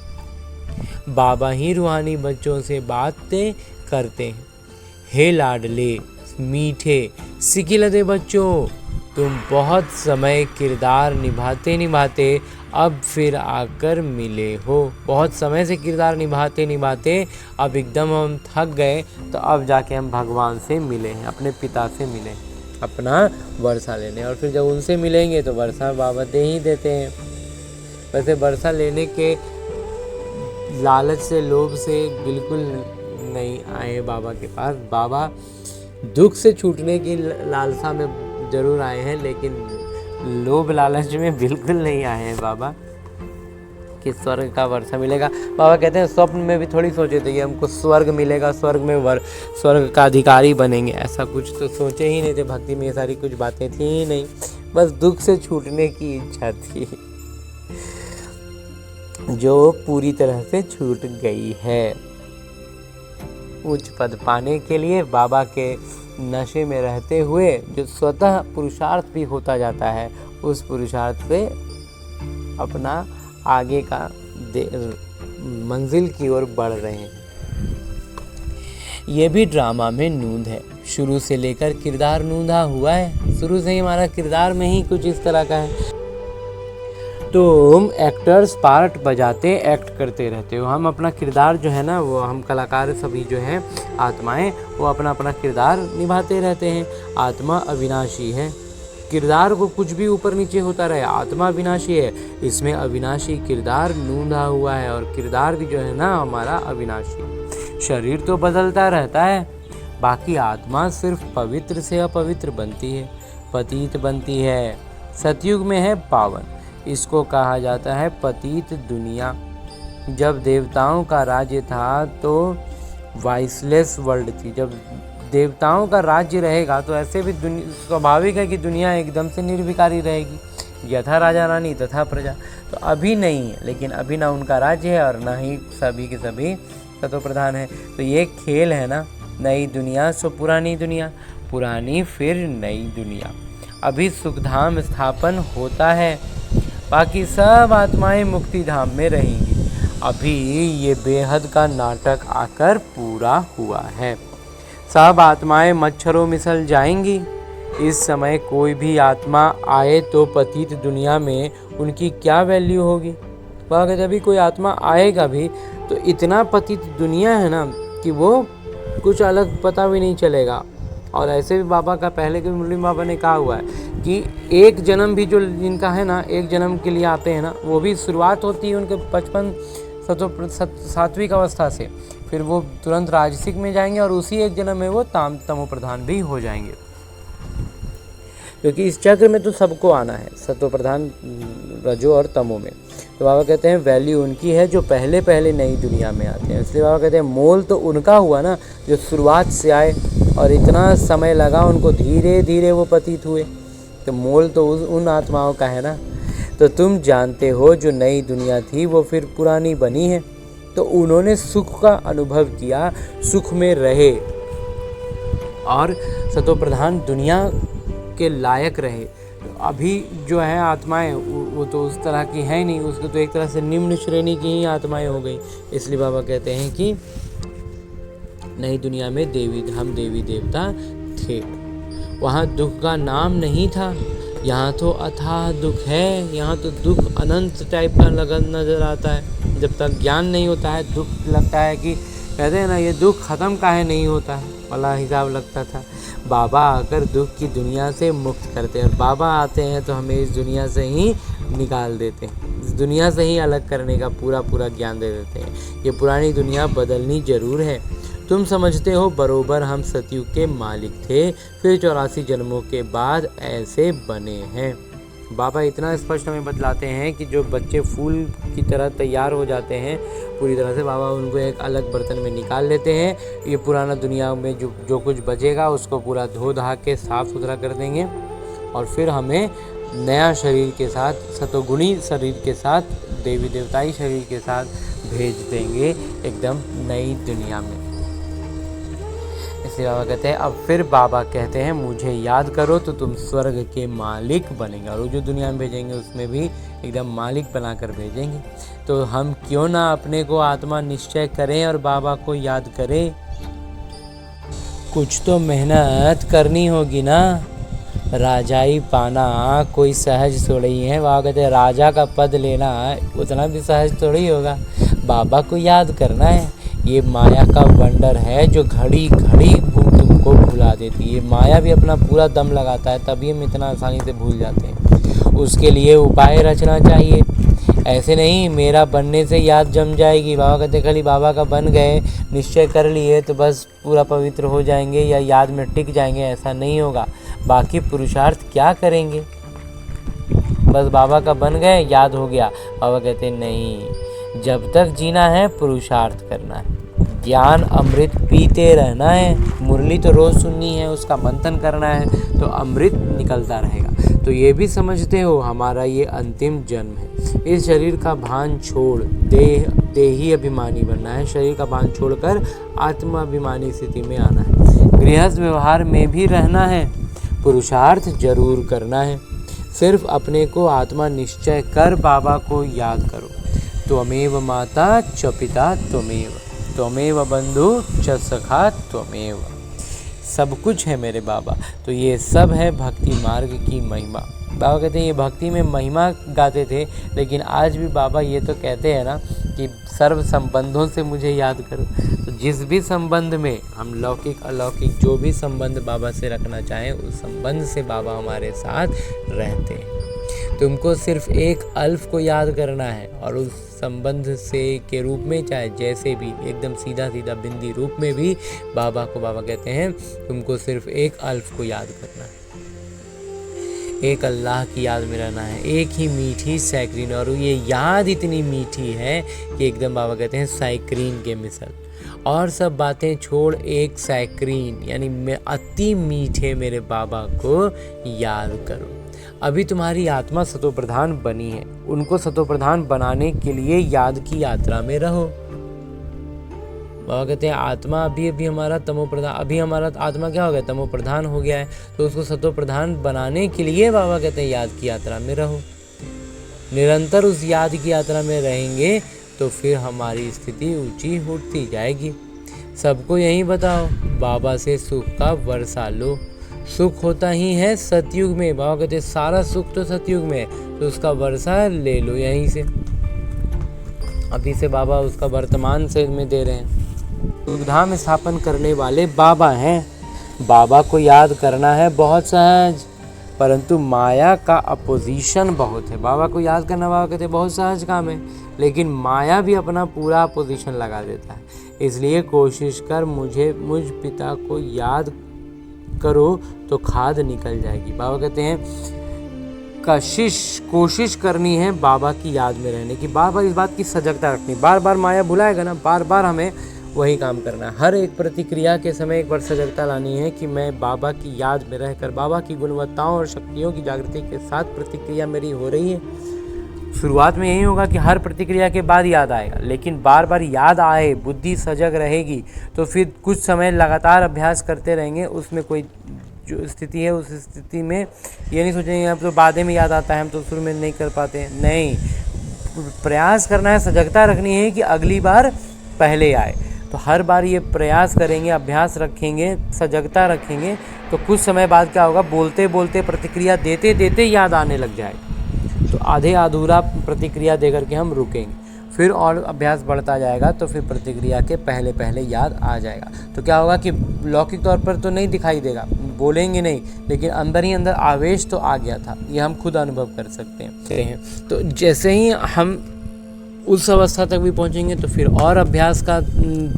बाबा ही रूहानी बच्चों से बातें करते हैं। हे लाडले मीठे सिकिलते बच्चों, तुम बहुत समय किरदार निभाते अब फिर आकर मिले हो। बहुत समय से किरदार निभाते अब एकदम हम थक गए, तो अब जाके हम भगवान से मिले हैं, अपने पिता से मिले, अपना वर्षा लेने। और फिर जब उनसे मिलेंगे तो वर्षा बाबा दे ही देते हैं। वैसे वर्षा लेने के लालच से, लोभ से बिल्कुल नहीं आए बाबा के पास। बाबा दुख से छूटने की लालसा में जरूर आए हैं, लेकिन लोभ लालच में बिल्कुल नहीं आए हैं बाबा कि स्वर्ग का वर्षा मिलेगा। बाबा कहते हैं स्वप्न में भी थोड़ी सोचे थे कि हमको स्वर्ग मिलेगा, स्वर्ग में स्वर्ग का अधिकारी बनेंगे, ऐसा कुछ तो सोचे ही नहीं थे। भक्ति में ये सारी कुछ बातें थी ही नहीं, बस दुख से छूटने की इच्छा थी जो पूरी तरह से छूट गई है। उच्च पद पाने के लिए बाबा के नशे में रहते हुए जो स्वतः पुरुषार्थ भी होता जाता है, उस पुरुषार्थ से अपना आगे का मंजिल की ओर बढ़ रहे हैं। ये भी ड्रामा में नूंद है, शुरू से लेकर किरदार नूंदा हुआ है। शुरू से ही हमारा किरदार में ही कुछ इस तरह का है। तुम एक्टर्स पार्ट बजाते एक्ट करते रहते हो। हम अपना किरदार जो है ना, वो हम कलाकार सभी जो हैं आत्माएं, वो अपना अपना किरदार निभाते रहते हैं। आत्मा अविनाशी है, किरदार को कुछ भी ऊपर नीचे होता रहे, आत्मा अविनाशी है। इसमें अविनाशी किरदार नूंदा हुआ है और किरदार भी जो है ना हमारा अविनाशी। शरीर तो बदलता रहता है, बाकी आत्मा सिर्फ पवित्र से अपवित्र बनती है, पतित बनती है। सतयुग में है पावन, इसको कहा जाता है पतित दुनिया। जब देवताओं का राज्य था तो वाइसलेस वर्ल्ड थी। जब देवताओं का राज्य रहेगा तो ऐसे भी स्वाभाविक है कि दुनिया एकदम से निर्विकारी रहेगी, यथा राजा रानी तथा प्रजा। तो अभी नहीं है, लेकिन अभी ना उनका राज्य है और ना ही सभी के सभी तत्व प्रधान है। तो ये खेल है ना, नई दुनिया सो पुरानी दुनिया, पुरानी फिर नई दुनिया। अभी सुखधाम स्थापन होता है, बाकी सब आत्माएं मुक्ति धाम में रहेंगी। अभी ये बेहद का नाटक आकर पूरा हुआ है। सब आत्माएं मच्छरों मिसल जाएंगी। इस समय कोई भी आत्मा आए तो पतित दुनिया में उनकी क्या वैल्यू होगी। अगर अभी कोई आत्मा आएगा भी तो इतना पतित दुनिया है ना कि वो कुछ अलग पता भी नहीं चलेगा। और ऐसे भी बाबा का पहले के मुरली बाबा ने कहा हुआ है कि एक जन्म भी जो जिनका है ना, एक जन्म के लिए आते हैं ना, वो भी शुरुआत होती है उनके 55 सात्विक अवस्था से, फिर वो तुरंत राजसिक में जाएंगे और उसी एक जन्म में वो तमो प्रधान भी हो जाएंगे। क्योंकि इस चक्र में तो सबको आना है, सत्व प्रधान, रजो और तमो में। तो बाबा कहते हैं वैल्यू उनकी है जो पहले पहले नई दुनिया में आते हैं। इसलिए बाबा कहते हैं मोल तो उनका हुआ ना जो शुरुआत से आए और इतना समय लगा उनको, धीरे धीरे वो पतित हुए। तो मोल तो उन आत्माओं का है ना। तो तुम जानते हो जो नई दुनिया थी वो फिर पुरानी बनी है, तो उन्होंने सुख का अनुभव किया, सुख में रहे और सतो प्रधान दुनिया के लायक रहे। अभी जो है आत्माएं वो तो उस तरह की है नहीं, उसको तो एक तरह से निम्न श्रेणी की ही आत्माएं हो गई। इसलिए बाबा कहते हैं कि नई दुनिया में हम देवी देवता थे, वहाँ दुख का नाम नहीं था। यहाँ तो अथाह दुख है, यहाँ तो दुख अनंत टाइप का नज़र आता है। जब तक ज्ञान नहीं होता है दुख लगता है कि कहते हैं ना ये दुख ख़त्म काहे नहीं होता है वाला हिसाब लगता था। बाबा आकर दुख की दुनिया से मुक्त करते हैं और बाबा आते हैं तो हमें इस दुनिया से ही निकाल देते हैं, इस दुनिया से ही अलग करने का पूरा ज्ञान दे देते हैं। ये पुरानी दुनिया बदलनी ज़रूर है। तुम समझते हो बरोबर हम सतयुग के मालिक थे, फिर 84 जन्मों के बाद ऐसे बने हैं। बाबा इतना स्पष्ट हमें बतलाते हैं कि जो बच्चे फूल की तरह तैयार हो जाते हैं पूरी तरह से, बाबा उनको एक अलग बर्तन में निकाल लेते हैं। ये पुराना दुनिया में जो कुछ बचेगा उसको पूरा धो धा के साफ़ सुथरा कर देंगे और फिर हमें नया शरीर के साथ, सतोगुणी शरीर के साथ, देवी देवताई शरीर के साथ भेज देंगे एकदम नई दुनिया में। इसलिए बाबा कहते हैं, अब फिर बाबा कहते हैं मुझे याद करो तो तुम स्वर्ग के मालिक बनेंगे, और जो दुनिया में भेजेंगे उसमें भी एकदम मालिक बनाकर भेजेंगे। तो हम क्यों ना अपने को आत्मा निश्चय करें और बाबा को याद करें। कुछ तो मेहनत करनी होगी ना, राजाई पाना कोई सहज थोड़ी है। बाबा कहते हैं राजा का पद लेना उतना भी सहज थोड़ी होगा, बाबा को याद करना है। ये माया का वंडर है जो घड़ी घड़ी तुमको भुला देती है। माया भी अपना पूरा दम लगाता है, तभी हम इतना आसानी से भूल जाते हैं। उसके लिए उपाय रचना चाहिए, ऐसे नहीं मेरा बनने से याद जम जाएगी। बाबा कहते खाली बाबा का बन गए, निश्चय कर लिए तो बस पूरा पवित्र हो जाएंगे या याद में टिक जाएंगे, ऐसा नहीं होगा। बाकी पुरुषार्थ क्या करेंगे, बस बाबा का बन गए याद हो गया। बाबा कहते नहीं, जब तक जीना है पुरुषार्थ करना है, ज्ञान अमृत पीते रहना है। मुरली तो रोज़ सुननी है, उसका मंथन करना है, तो अमृत निकलता रहेगा। तो ये भी समझते हो हमारा ये अंतिम जन्म है। इस शरीर का भान छोड़ देही अभिमानी बनना है, शरीर का भान छोड़कर आत्माभिमानी स्थिति में आना है। गृहस्थ व्यवहार में भी रहना है, पुरुषार्थ जरूर करना है। सिर्फ अपने को आत्मा निश्चय कर बाबा को याद करो। त्वमेव माता च पिता त्वमेव, त्वमेव बंधु च सखा त्वमेव। सब कुछ है मेरे बाबा। तो ये सब है भक्ति मार्ग की महिमा। बाबा कहते हैं ये भक्ति में महिमा गाते थे, लेकिन आज भी बाबा ये तो कहते हैं ना कि सर्व संबंधों से मुझे याद करो। तो जिस भी संबंध में हम लौकिक अलौकिक जो भी संबंध बाबा से रखना चाहें, उस संबंध से बाबा हमारे साथ रहते हैं। तुमको सिर्फ एक अल्फ को याद करना है और उस संबंध से के रूप में, चाहे जैसे भी एकदम सीधा सीधा बिंदी रूप में भी बाबा को बाबा कहते हैं तुमको सिर्फ एक अल्फ को याद करना है, एक अल्लाह की याद में रहना है, एक ही मीठी सैक्रीन। और ये याद इतनी मीठी है कि एकदम बाबा कहते हैं सैक्रीन के मिसल। और सब बातें छोड़ एक सैक्रीन यानी अति मीठे मेरे बाबा को याद करो। अभी तुम्हारी आत्मा सतोप्रधान बनी है, उनको सतोप्रधान बनाने के लिए याद की यात्रा में रहो। बाबा कहते हैं आत्मा अभी हमारा तमोप्रधान, अभी हमारा आत्मा क्या हो गया, तमोप्रधान हो गया है। तो उसको सतोप्रधान बनाने के लिए बाबा कहते हैं याद की यात्रा में रहो। निरंतर उस याद की यात्रा में रहेंगे तो फिर हमारी स्थिति ऊंची उठती जाएगी। सबको यही बताओ, बाबा से सुख का वर्षा लो। सुख होता ही है सतयुग में। बाबा कहते हैं सारा सुख तो सतयुग में है, तो उसका वर्षा ले लो यहीं से। अभी से बाबा उसका वर्तमान से में दे रहे हैं। धाम स्थापन करने वाले बाबा हैं। बाबा को याद करना है बहुत सहज, परंतु माया का अपोजिशन बहुत है। बाबा को याद करना बाबा कहते हैं बहुत सहज काम है, लेकिन माया भी अपना पूरा अपोजिशन लगा देता है। इसलिए कोशिश कर मुझ पिता को याद करो तो खाद निकल जाएगी। बाबा कहते हैं कोशिश करनी है बाबा की याद में रहने की, बार बार इस बात की सजगता रखनी। बार बार माया भुलाएगा ना, बार बार हमें वही काम करना है। हर एक प्रतिक्रिया के समय एक बार सजगता लानी है कि मैं बाबा की याद में रहकर बाबा की गुणवत्ताओं और शक्तियों की जागृति के साथ प्रतिक्रिया मेरी हो रही है। शुरुआत में यही होगा कि हर प्रतिक्रिया के बाद याद आएगा, लेकिन बार बार याद आए, बुद्धि सजग रहेगी, तो फिर कुछ समय लगातार अभ्यास करते रहेंगे। उसमें कोई जो स्थिति है उस स्थिति में ये नहीं सोचेंगे अब तो बाद में याद आता है, हम तो शुरू में नहीं कर पाते हैं। नहीं, प्रयास करना है, सजगता रखनी है कि अगली बार पहले आए। तो हर बार ये प्रयास करेंगे, अभ्यास रखेंगे, सजगता रखेंगे, तो कुछ समय बाद क्या होगा, बोलते बोलते प्रतिक्रिया देते देते याद आने लग जाएगा। तो आधे अधूरा प्रतिक्रिया दे करके हम रुकेंगे, फिर और अभ्यास बढ़ता जाएगा तो फिर प्रतिक्रिया के पहले पहले याद आ जाएगा। तो क्या होगा कि लौकिक तौर पर तो नहीं दिखाई देगा, बोलेंगे नहीं, लेकिन अंदर ही अंदर आवेश तो आ गया था। ये हम खुद अनुभव कर सकते हैं। तो जैसे ही हम उस अवस्था तक भी पहुंचेंगे तो फिर और अभ्यास का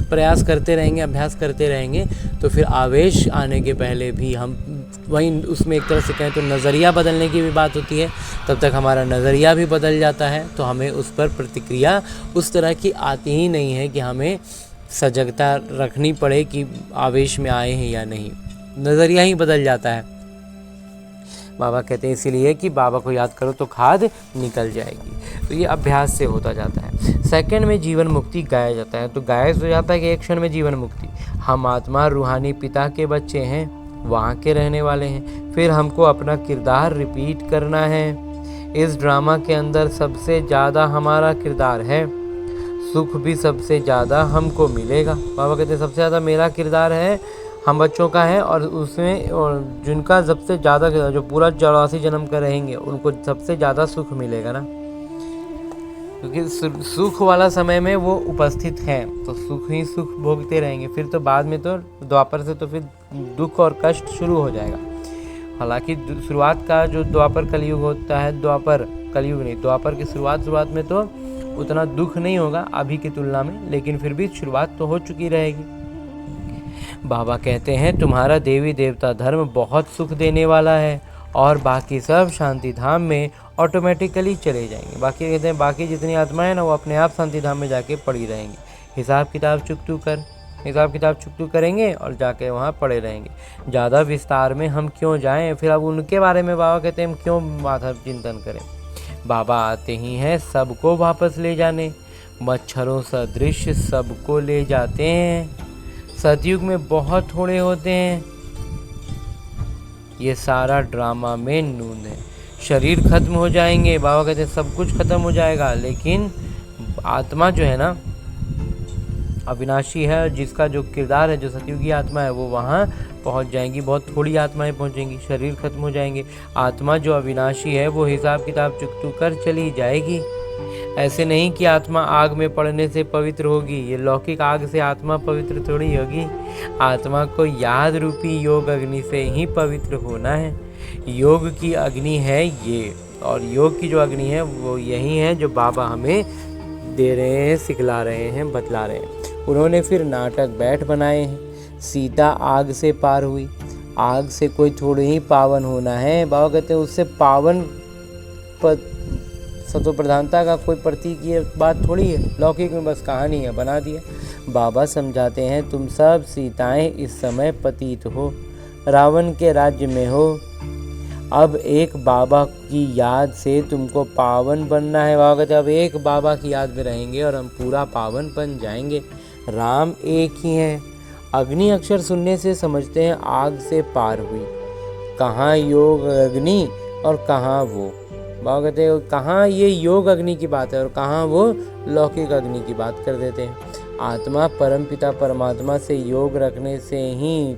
प्रयास करते रहेंगे, अभ्यास करते रहेंगे, तो फिर आवेश आने के पहले भी हम वहीं उसमें एक तरह से कहें तो नज़रिया बदलने की भी बात होती है, तब तक हमारा नज़रिया भी बदल जाता है, तो हमें उस पर प्रतिक्रिया उस तरह की आती ही नहीं है कि हमें सजगता रखनी पड़े कि आवेश में आए हैं या नहीं, नज़रिया ही बदल जाता है। बाबा कहते हैं इसीलिए कि बाबा को याद करो तो खाद निकल जाएगी। तो ये अभ्यास से होता जाता है। सेकंड में जीवन मुक्ति गाया जाता है। तो गाया हो जाता है कि एक क्षण में जीवन मुक्ति। हम आत्मा रूहानी पिता के बच्चे हैं, वहाँ के रहने वाले हैं। फिर हमको अपना किरदार रिपीट करना है। इस ड्रामा के अंदर सबसे ज़्यादा हमारा किरदार है, सुख भी सबसे ज़्यादा हमको मिलेगा। बाबा कहते हैं सबसे ज़्यादा मेरा किरदार है, हम बच्चों का है, और उसमें और जिनका सबसे ज़्यादा जो पूरा 84 जन्म का रहेंगे उनको सबसे ज़्यादा सुख मिलेगा ना, क्योंकि सुख वाला समय में वो उपस्थित हैं, तो सुख ही सुख भोगते रहेंगे। फिर तो बाद में तो द्वापर से तो फिर दुख और कष्ट शुरू हो जाएगा। हालांकि शुरुआत का जो द्वापर कलयुग होता है, द्वापर कलयुग नहीं, द्वापर की शुरुआत में तो उतना दुख नहीं होगा अभी की तुलना में, लेकिन फिर भी शुरुआत तो हो चुकी रहेगी। बाबा कहते हैं तुम्हारा देवी देवता धर्म बहुत सुख देने वाला है और बाकी सब शांति धाम में ऑटोमेटिकली चले जाएंगे। बाकी कहते हैं बाकी जितनी आत्माएं ना वो अपने आप शांति धाम में जाके पड़ी रहेंगी। हिसाब किताब चुकतू करेंगे और जाके वहाँ पड़े रहेंगे। ज़्यादा विस्तार में हम क्यों जाएं, फिर अब उनके बारे में बाबा कहते हैं हम क्यों माथा चिंतन करें। बाबा आते ही हैं सबको वापस ले जाने, मच्छरों सदृश सबको ले जाते हैं। सतयुग में बहुत थोड़े होते हैं। ये सारा ड्रामा में नून है। शरीर खत्म हो जाएंगे, बाबा कहते हैं सब कुछ खत्म हो जाएगा, लेकिन आत्मा जो है ना अविनाशी है, जिसका जो किरदार है, जो सतयुगी आत्मा है, वो वहाँ पहुँच जाएंगी। बहुत थोड़ी आत्माएं पहुँचेंगी, शरीर खत्म हो जाएंगे। आत्मा जो अविनाशी है वो हिसाब किताब चुकतू कर चली जाएगी। ऐसे नहीं कि आत्मा आग में पड़ने से पवित्र होगी, ये लौकिक आग से आत्मा पवित्र थोड़ी होगी। आत्मा को याद रूपी योग अग्नि से ही पवित्र होना है। योग की अग्नि है ये, और योग की जो अग्नि है वो यही है जो बाबा हमें दे रहे हैं, सिखला रहे हैं, बतला रहे हैं। उन्होंने फिर नाटक बैठ बनाए हैं। सीता आग से पार हुई, आग से कोई थोड़ी ही पावन होना है। बाबा कहते हैं उससे पावन सतो प्रधानता का कोई प्रतीक ये बात थोड़ी है, लौकिक में बस कहानी है, बना दिया। बाबा समझाते हैं तुम सब सीताएं इस समय पतित हो, रावण के राज्य में हो। अब एक बाबा की याद से तुमको पावन बनना है। बाबा कहते हैं अब एक बाबा की याद में रहेंगे और हम पूरा पावन बन जाएंगे। राम एक ही हैं। अग्नि अक्षर सुनने से समझते हैं आग से पार हुई। कहाँ योग अग्नि और कहाँ वो। बाबा कहते हैं कहाँ ये योग अग्नि की बात है और कहाँ वो लौकिक अग्नि की बात कर देते हैं। आत्मा परमपिता परमात्मा से योग रखने से ही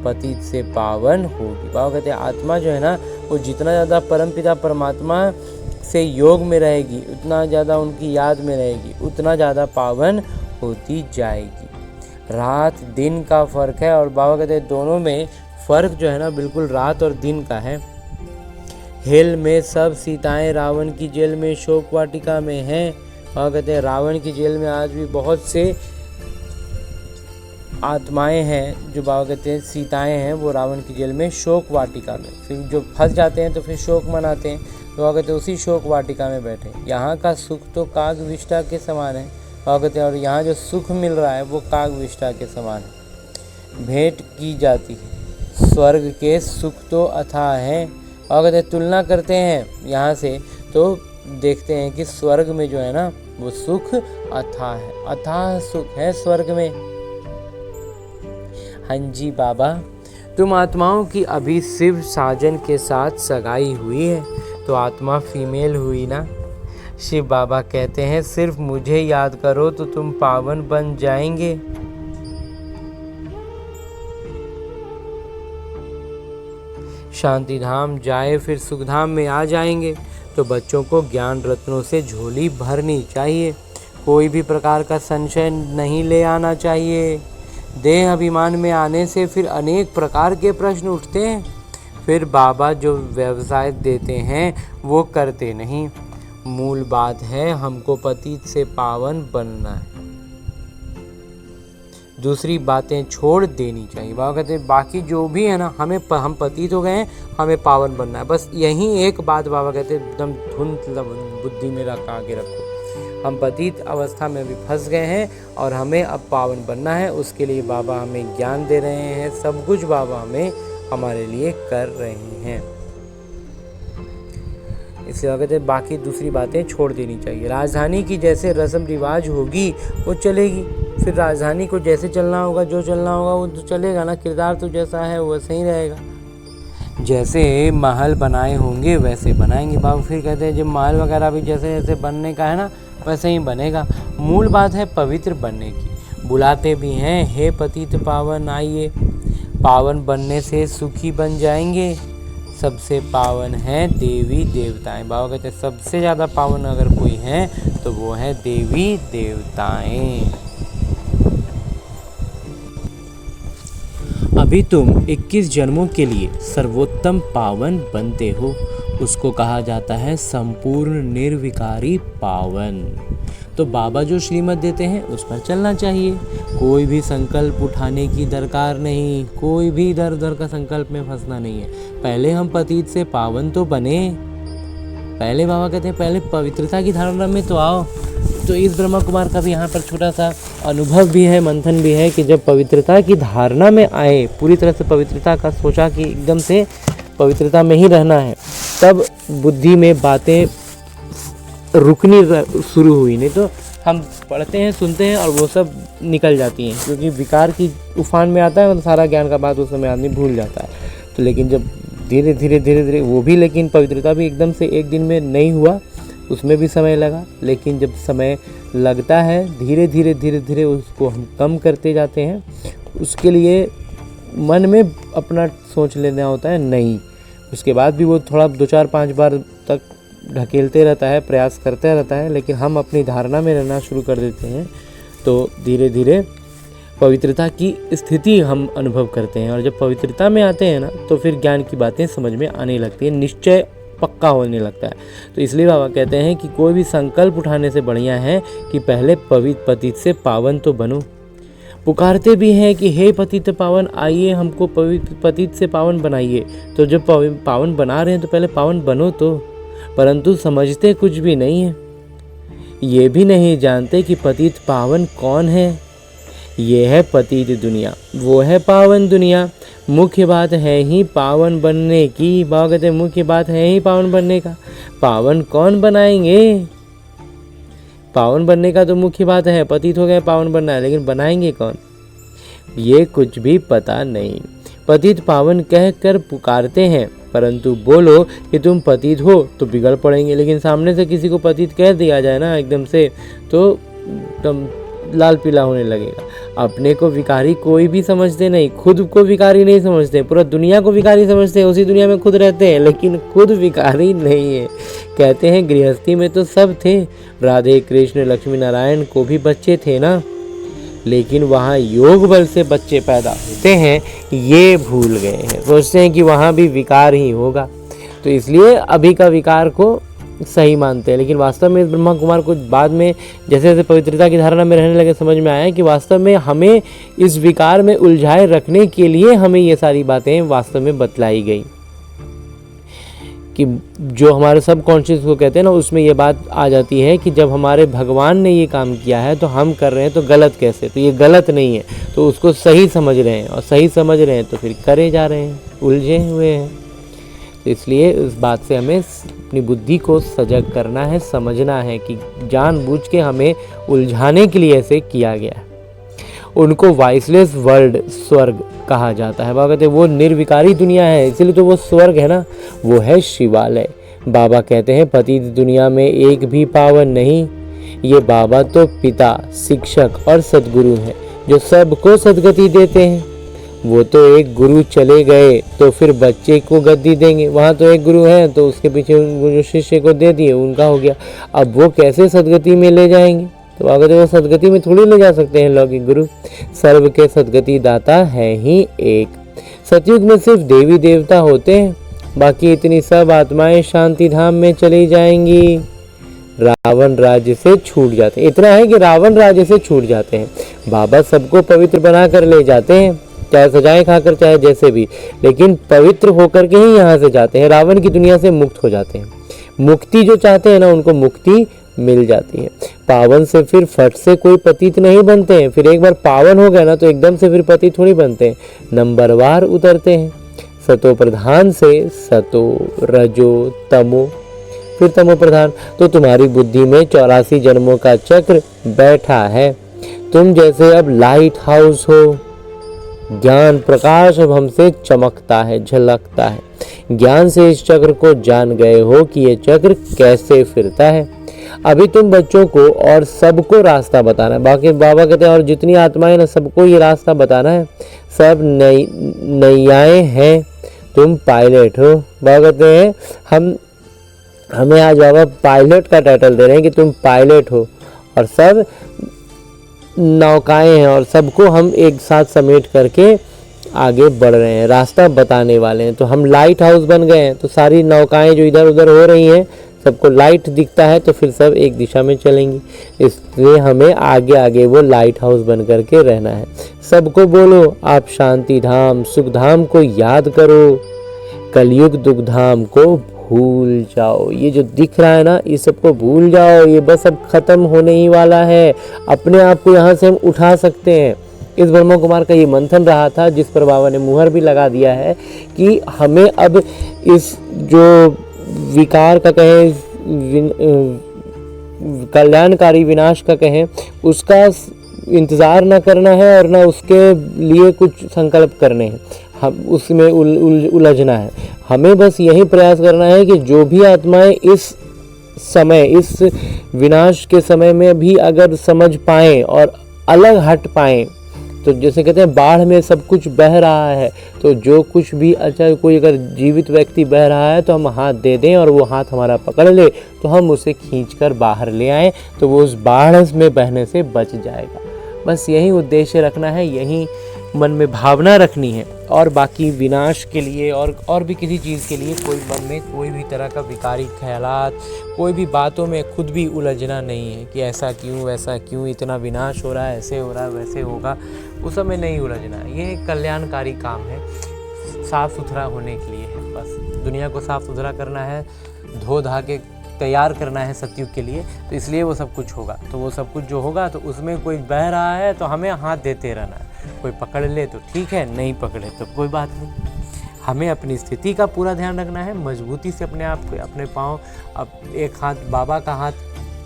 पतित से पावन होगी। बाबा कहते हैं आत्मा जो है ना वो जितना ज़्यादा परमपिता परमात्मा से योग में रहेगी, उतना ज़्यादा उनकी याद में रहेगी, उतना ज़्यादा पावन होती जाएगी। रात दिन का फर्क है, और बाबा कहते हैं दोनों में फ़र्क जो है ना बिल्कुल रात और दिन का है। हेल में सब सीताएं रावण की जेल में शोक वाटिका में हैं। बाबा कहते हैं रावण की जेल में आज भी बहुत से आत्माएं हैं जो बाबा कहते हैं सीताएं हैं वो रावण की जेल में शोक वाटिका में, फिर जो फंस जाते हैं तो फिर शोक मनाते हैं, तो बाबा कहते हैं उसी शोक वाटिका में बैठे। यहाँ का सुख तो काग विष्ठा के समान है। बाबा कहते हैं और यहाँ जो सुख मिल रहा है वो काग विष्ठा के समान है, भेंट की जाती है। स्वर्ग के सुख तो अथाह है। और कहते तुलना करते हैं यहाँ से तो देखते हैं कि स्वर्ग में जो है ना वो सुख अथाह है, अथाह सुख है स्वर्ग में। हाँ जी बाबा, तुम आत्माओं की अभी शिव साजन के साथ सगाई हुई है, तो आत्मा फीमेल हुई ना। शिव बाबा कहते हैं सिर्फ मुझे याद करो तो तुम पावन बन जाएंगे। शांति धाम जाए फिर सुख धाम में आ जाएंगे। तो बच्चों को ज्ञान रत्नों से झोली भरनी चाहिए, कोई भी प्रकार का संशय नहीं ले आना चाहिए। देह अभिमान में आने से फिर अनेक प्रकार के प्रश्न उठते हैं। फिर बाबा जो व्यवसाय देते हैं वो करते नहीं। मूल बात है हमको पतित से पावन बनना है, दूसरी बातें छोड़ देनी चाहिए। बाबा कहते हैं बाकी जो भी है ना, हम पतित हो गए हैं, हमें पावन बनना है। बस यही एक बात बाबा कहते हैं एकदम धुंध बुद्धि में रखा के रखो। हम पतित अवस्था में भी फंस गए हैं और हमें अब पावन बनना है। उसके लिए बाबा हमें ज्ञान दे रहे हैं, सब कुछ बाबा हमारे लिए कर रहे हैं। इसलिए कहते हैं बाकी दूसरी बातें छोड़ देनी चाहिए। राजधानी की जैसे रस्म रिवाज होगी वो चलेगी, फिर राजधानी को जैसे चलना होगा, जो चलना होगा वो तो चलेगा ना। किरदार तो जैसा है वैसे ही रहेगा। जैसे महल बनाए होंगे वैसे बनाएंगे बाबू। फिर कहते हैं जब महल वगैरह भी जैसे जैसे बनने का है ना वैसे ही बनेगा। मूल बात है पवित्र बनने की। बुलाते भी हैं हे पतित पावन आइए, पावन बनने से सुखी बन जाएंगे। सबसे पावन है देवी देवताएं। बाबा कहते हैं सबसे ज़्यादा पावन अगर कोई है तो वो है देवी देवताएं। अभी तुम 21 जन्मों के लिए सर्वोत्तम पावन बनते हो, उसको कहा जाता है संपूर्ण निर्विकारी पावन। तो बाबा जो श्रीमत देते हैं उस पर चलना चाहिए। कोई भी संकल्प उठाने की दरकार नहीं, कोई भी इधर उधर का संकल्प में फंसना नहीं है। पहले हम पतित से पावन तो बने, पहले बाबा कहते हैं पहले पवित्रता की धारणा में तो आओ। तो इस ब्रह्मा कुमार का भी यहाँ पर छोटा सा अनुभव भी है, मंथन भी है कि जब पवित्रता की धारणा में आए, पूरी तरह से पवित्रता का सोचा कि एकदम से पवित्रता में ही रहना है, तब बुद्धि में बातें रुकनी शुरू हुई। नहीं तो हम पढ़ते हैं, सुनते हैं और वो सब निकल जाती हैं, क्योंकि विकार की उफान में आता है और सारा ज्ञान का बात उस समय आदमी भूल जाता है। तो लेकिन जब धीरे धीरे वो भी, लेकिन पवित्रता भी एकदम से एक दिन में नहीं हुआ, उसमें भी समय लगा। लेकिन जब समय लगता है धीरे धीरे उसको हम कम करते जाते हैं। उसके लिए मन में अपना सोच लेना होता है नहीं, उसके बाद भी वो थोड़ा 2-4-5 बार तक ढकेलते रहता है, प्रयास करते रहता है। लेकिन हम अपनी धारणा में रहना शुरू कर देते हैं तो धीरे धीरे पवित्रता की स्थिति हम अनुभव करते हैं। और जब पवित्रता में आते हैं ना तो फिर ज्ञान की बातें समझ में आने लगती है, निश्चय पक्का होने लगता है। तो इसलिए बाबा कहते हैं कि कोई भी संकल्प उठाने से बढ़िया है कि पहले पतित से पावन तो बनो। पुकारते भी हैं कि हे पतित पावन आइए, हमको पतित से पावन बनाइए। तो जब पावन बना रहे हैं तो पहले पावन बनो तो, परंतु समझते कुछ भी नहीं है। ये भी नहीं जानते कि पतित पावन कौन है। ये है पतित दुनिया, वो है पावन दुनिया। मुख्य बात है ही पावन बनने की। बाबा कहते हैं मुख्य बात है ही पावन बनने का। पावन कौन बनाएंगे? पावन बनने का तो मुख्य बात है, पतित हो गए पावन बनना है, लेकिन बनाएंगे कौन ये कुछ भी पता नहीं। पतित पावन कह कर पुकारते हैं, परंतु बोलो कि तुम पतित हो तो बिगड़ पड़ेंगे। लेकिन सामने से किसी को पतित कह दिया जाए ना एकदम से तो एकदम लाल पीला होने लगेगा। अपने को विकारी कोई भी समझते नहीं, खुद को विकारी नहीं समझते, पूरा दुनिया को विकारी समझते हैं, उसी दुनिया में खुद रहते हैं, लेकिन खुद विकारी नहीं है। कहते हैं गृहस्थी में तो सब थे, राधे कृष्ण लक्ष्मी नारायण को भी बच्चे थे ना, लेकिन वहाँ योग बल से बच्चे पैदा होते हैं ये भूल गए हैं। सोचते हैं कि वहाँ भी विकार ही होगा, तो इसलिए अभी का विकार को सही मानते हैं। लेकिन वास्तव में ब्रह्मा कुमार को बाद में जैसे जैसे पवित्रता की धारणा में रहने लगे समझ में आया कि वास्तव में हमें इस विकार में उलझाए रखने के लिए हमें ये सारी बातें वास्तव में बतलाई गई। कि जो हमारे सब कॉन्शियस को कहते हैं ना, उसमें ये बात आ जाती है कि जब हमारे भगवान ने ये काम किया है तो हम कर रहे हैं तो गलत कैसे, तो ये गलत नहीं है, तो उसको सही समझ रहे हैं, और सही समझ रहे हैं तो फिर करे जा रहे हैं, उलझे हुए हैं। तो इसलिए उस बात से हमें अपनी बुद्धि को सजग करना है, समझना है कि जानबूझ के हमें उलझाने के लिए ऐसे किया गया है। उनको वाइसलेस वर्ल्ड स्वर्ग कहा जाता है। बाबा कहते हैं वो निर्विकारी दुनिया है, इसलिए तो वो स्वर्ग है ना, वो है शिवालय। बाबा कहते हैं पतित दुनिया में एक भी पावन नहीं। ये बाबा तो पिता, शिक्षक और सद्गुरु हैं जो सबको सद्गति देते हैं। वो तो एक गुरु चले गए तो फिर बच्चे को गद्दी देंगे, वहाँ तो एक गुरु है तो उसके पीछे जो शिष्य को दे दिए उनका हो गया, अब वो कैसे सद्गति में ले जाएंगे? तो अगर वो सद्गति में थोड़ी ले जा सकते हैं लौकिक गुरु। सर्व के सद्गति दाता है ही एक। सतयुग में सिर्फ देवी देवता होते हैं, बाकी इतनी सब आत्माएं शांति धाम में चली जाएंगी। रावण राज्य से छूट जाते हैं। इतना है कि रावण राज्य से छूट जाते हैं। बाबा सबको पवित्र बना कर ले जाते हैं, चाहे सजाएं खाकर चाहे जैसे भी, लेकिन पवित्र होकर के ही यहाँ से जाते हैं। रावण की दुनिया से मुक्त हो जाते हैं। मुक्ति जो चाहते हैं ना, उनको मुक्ति मिल जाती है। पावन से फिर फट से कोई पतित नहीं बनते हैं। फिर एक बार पावन हो गए ना तो एकदम से फिर पतित थोड़ी बनते हैं, नंबरवार उतरते हैं। सतो प्रधान से सतो, रजो, तमो, फिर तमो प्रधान। तो तुम्हारी बुद्धि में 84 जन्मों का चक्र बैठा है। तुम जैसे अब लाइट हाउस हो। ज्ञान प्रकाश अब हमसे चमकता है, झलकता है। ज्ञान से इस चक्र को जान गए हो कि ये चक्र कैसे फिरता है। अभी तुम बच्चों को और सबको रास्ता बताना है। बाकी बाबा कहते हैं और जितनी आत्माएं ना, सबको ये रास्ता बताना है। सब नैयाएं हैं, तुम पायलट हो। बाबा कहते हैं हमें आज बाबा पायलट का टाइटल दे रहे हैं कि तुम पायलट हो, और सब नौकाएं हैं और सबको हम एक साथ समेट करके आगे बढ़ रहे हैं, रास्ता बताने वाले हैं। तो हम लाइट हाउस बन गए हैं। तो सारी नौकाएं जो इधर उधर हो रही हैं, सबको लाइट दिखता है तो फिर सब एक दिशा में चलेंगी। इसलिए हमें आगे आगे वो लाइट हाउस बन करके रहना है। सबको बोलो आप शांति धाम सुख धाम को याद करो, कलयुग दुख धाम को भूल जाओ। ये जो दिख रहा है ना, ये सबको भूल जाओ। ये बस अब खत्म होने ही वाला है। अपने आप को यहाँ से हम उठा सकते हैं। इस ब्रह्मा कुमार का ये मंथन रहा था, जिस पर बाबा ने मुहर भी लगा दिया है कि हमें अब इस जो विकार का कहें, कल्याणकारी विनाश का कहें, उसका इंतज़ार ना करना है और ना उसके लिए कुछ संकल्प करने हैं। हम उसमें उलझना है। हमें बस यही प्रयास करना है कि जो भी आत्माएं इस समय, इस विनाश के समय में भी अगर समझ पाएं और अलग हट पाएं, तो जैसे कहते हैं बाढ़ में सब कुछ बह रहा है, तो जो कुछ भी अच्छा कोई अगर जीवित व्यक्ति बह रहा है तो हम हाथ दे दें और वो हाथ हमारा पकड़ ले, तो हम उसे खींचकर बाहर ले आएँ, तो वो उस बाढ़ में बहने से बच जाएगा। बस यही उद्देश्य रखना है, यही मन में भावना रखनी है। और बाकी विनाश के लिए और भी किसी चीज़ के लिए कोई मन में कोई भी तरह का विकारी ख्यालात, कोई भी बातों में खुद भी उलझना नहीं है कि ऐसा क्यों वैसा क्यों, इतना विनाश हो रहा है, ऐसे हो रहा है वैसे होगा, उस समय नहीं उलझना है। ये एक कल्याणकारी काम है, साफ़ सुथरा होने के लिए है। बस दुनिया को साफ़ सुथरा करना है, धो धा के तैयार करना है सतयुग के लिए, तो इसलिए वो सब कुछ होगा। तो वो सब कुछ जो होगा तो उसमें कोई बह रहा है तो हमें हाथ देते रहना है। कोई पकड़ ले तो ठीक है, नहीं पकड़े तो कोई बात नहीं। हमें अपनी स्थिति का पूरा ध्यान रखना है, मजबूती से अपने आप को, अपने पाँव, अब एक हाथ बाबा का हाथ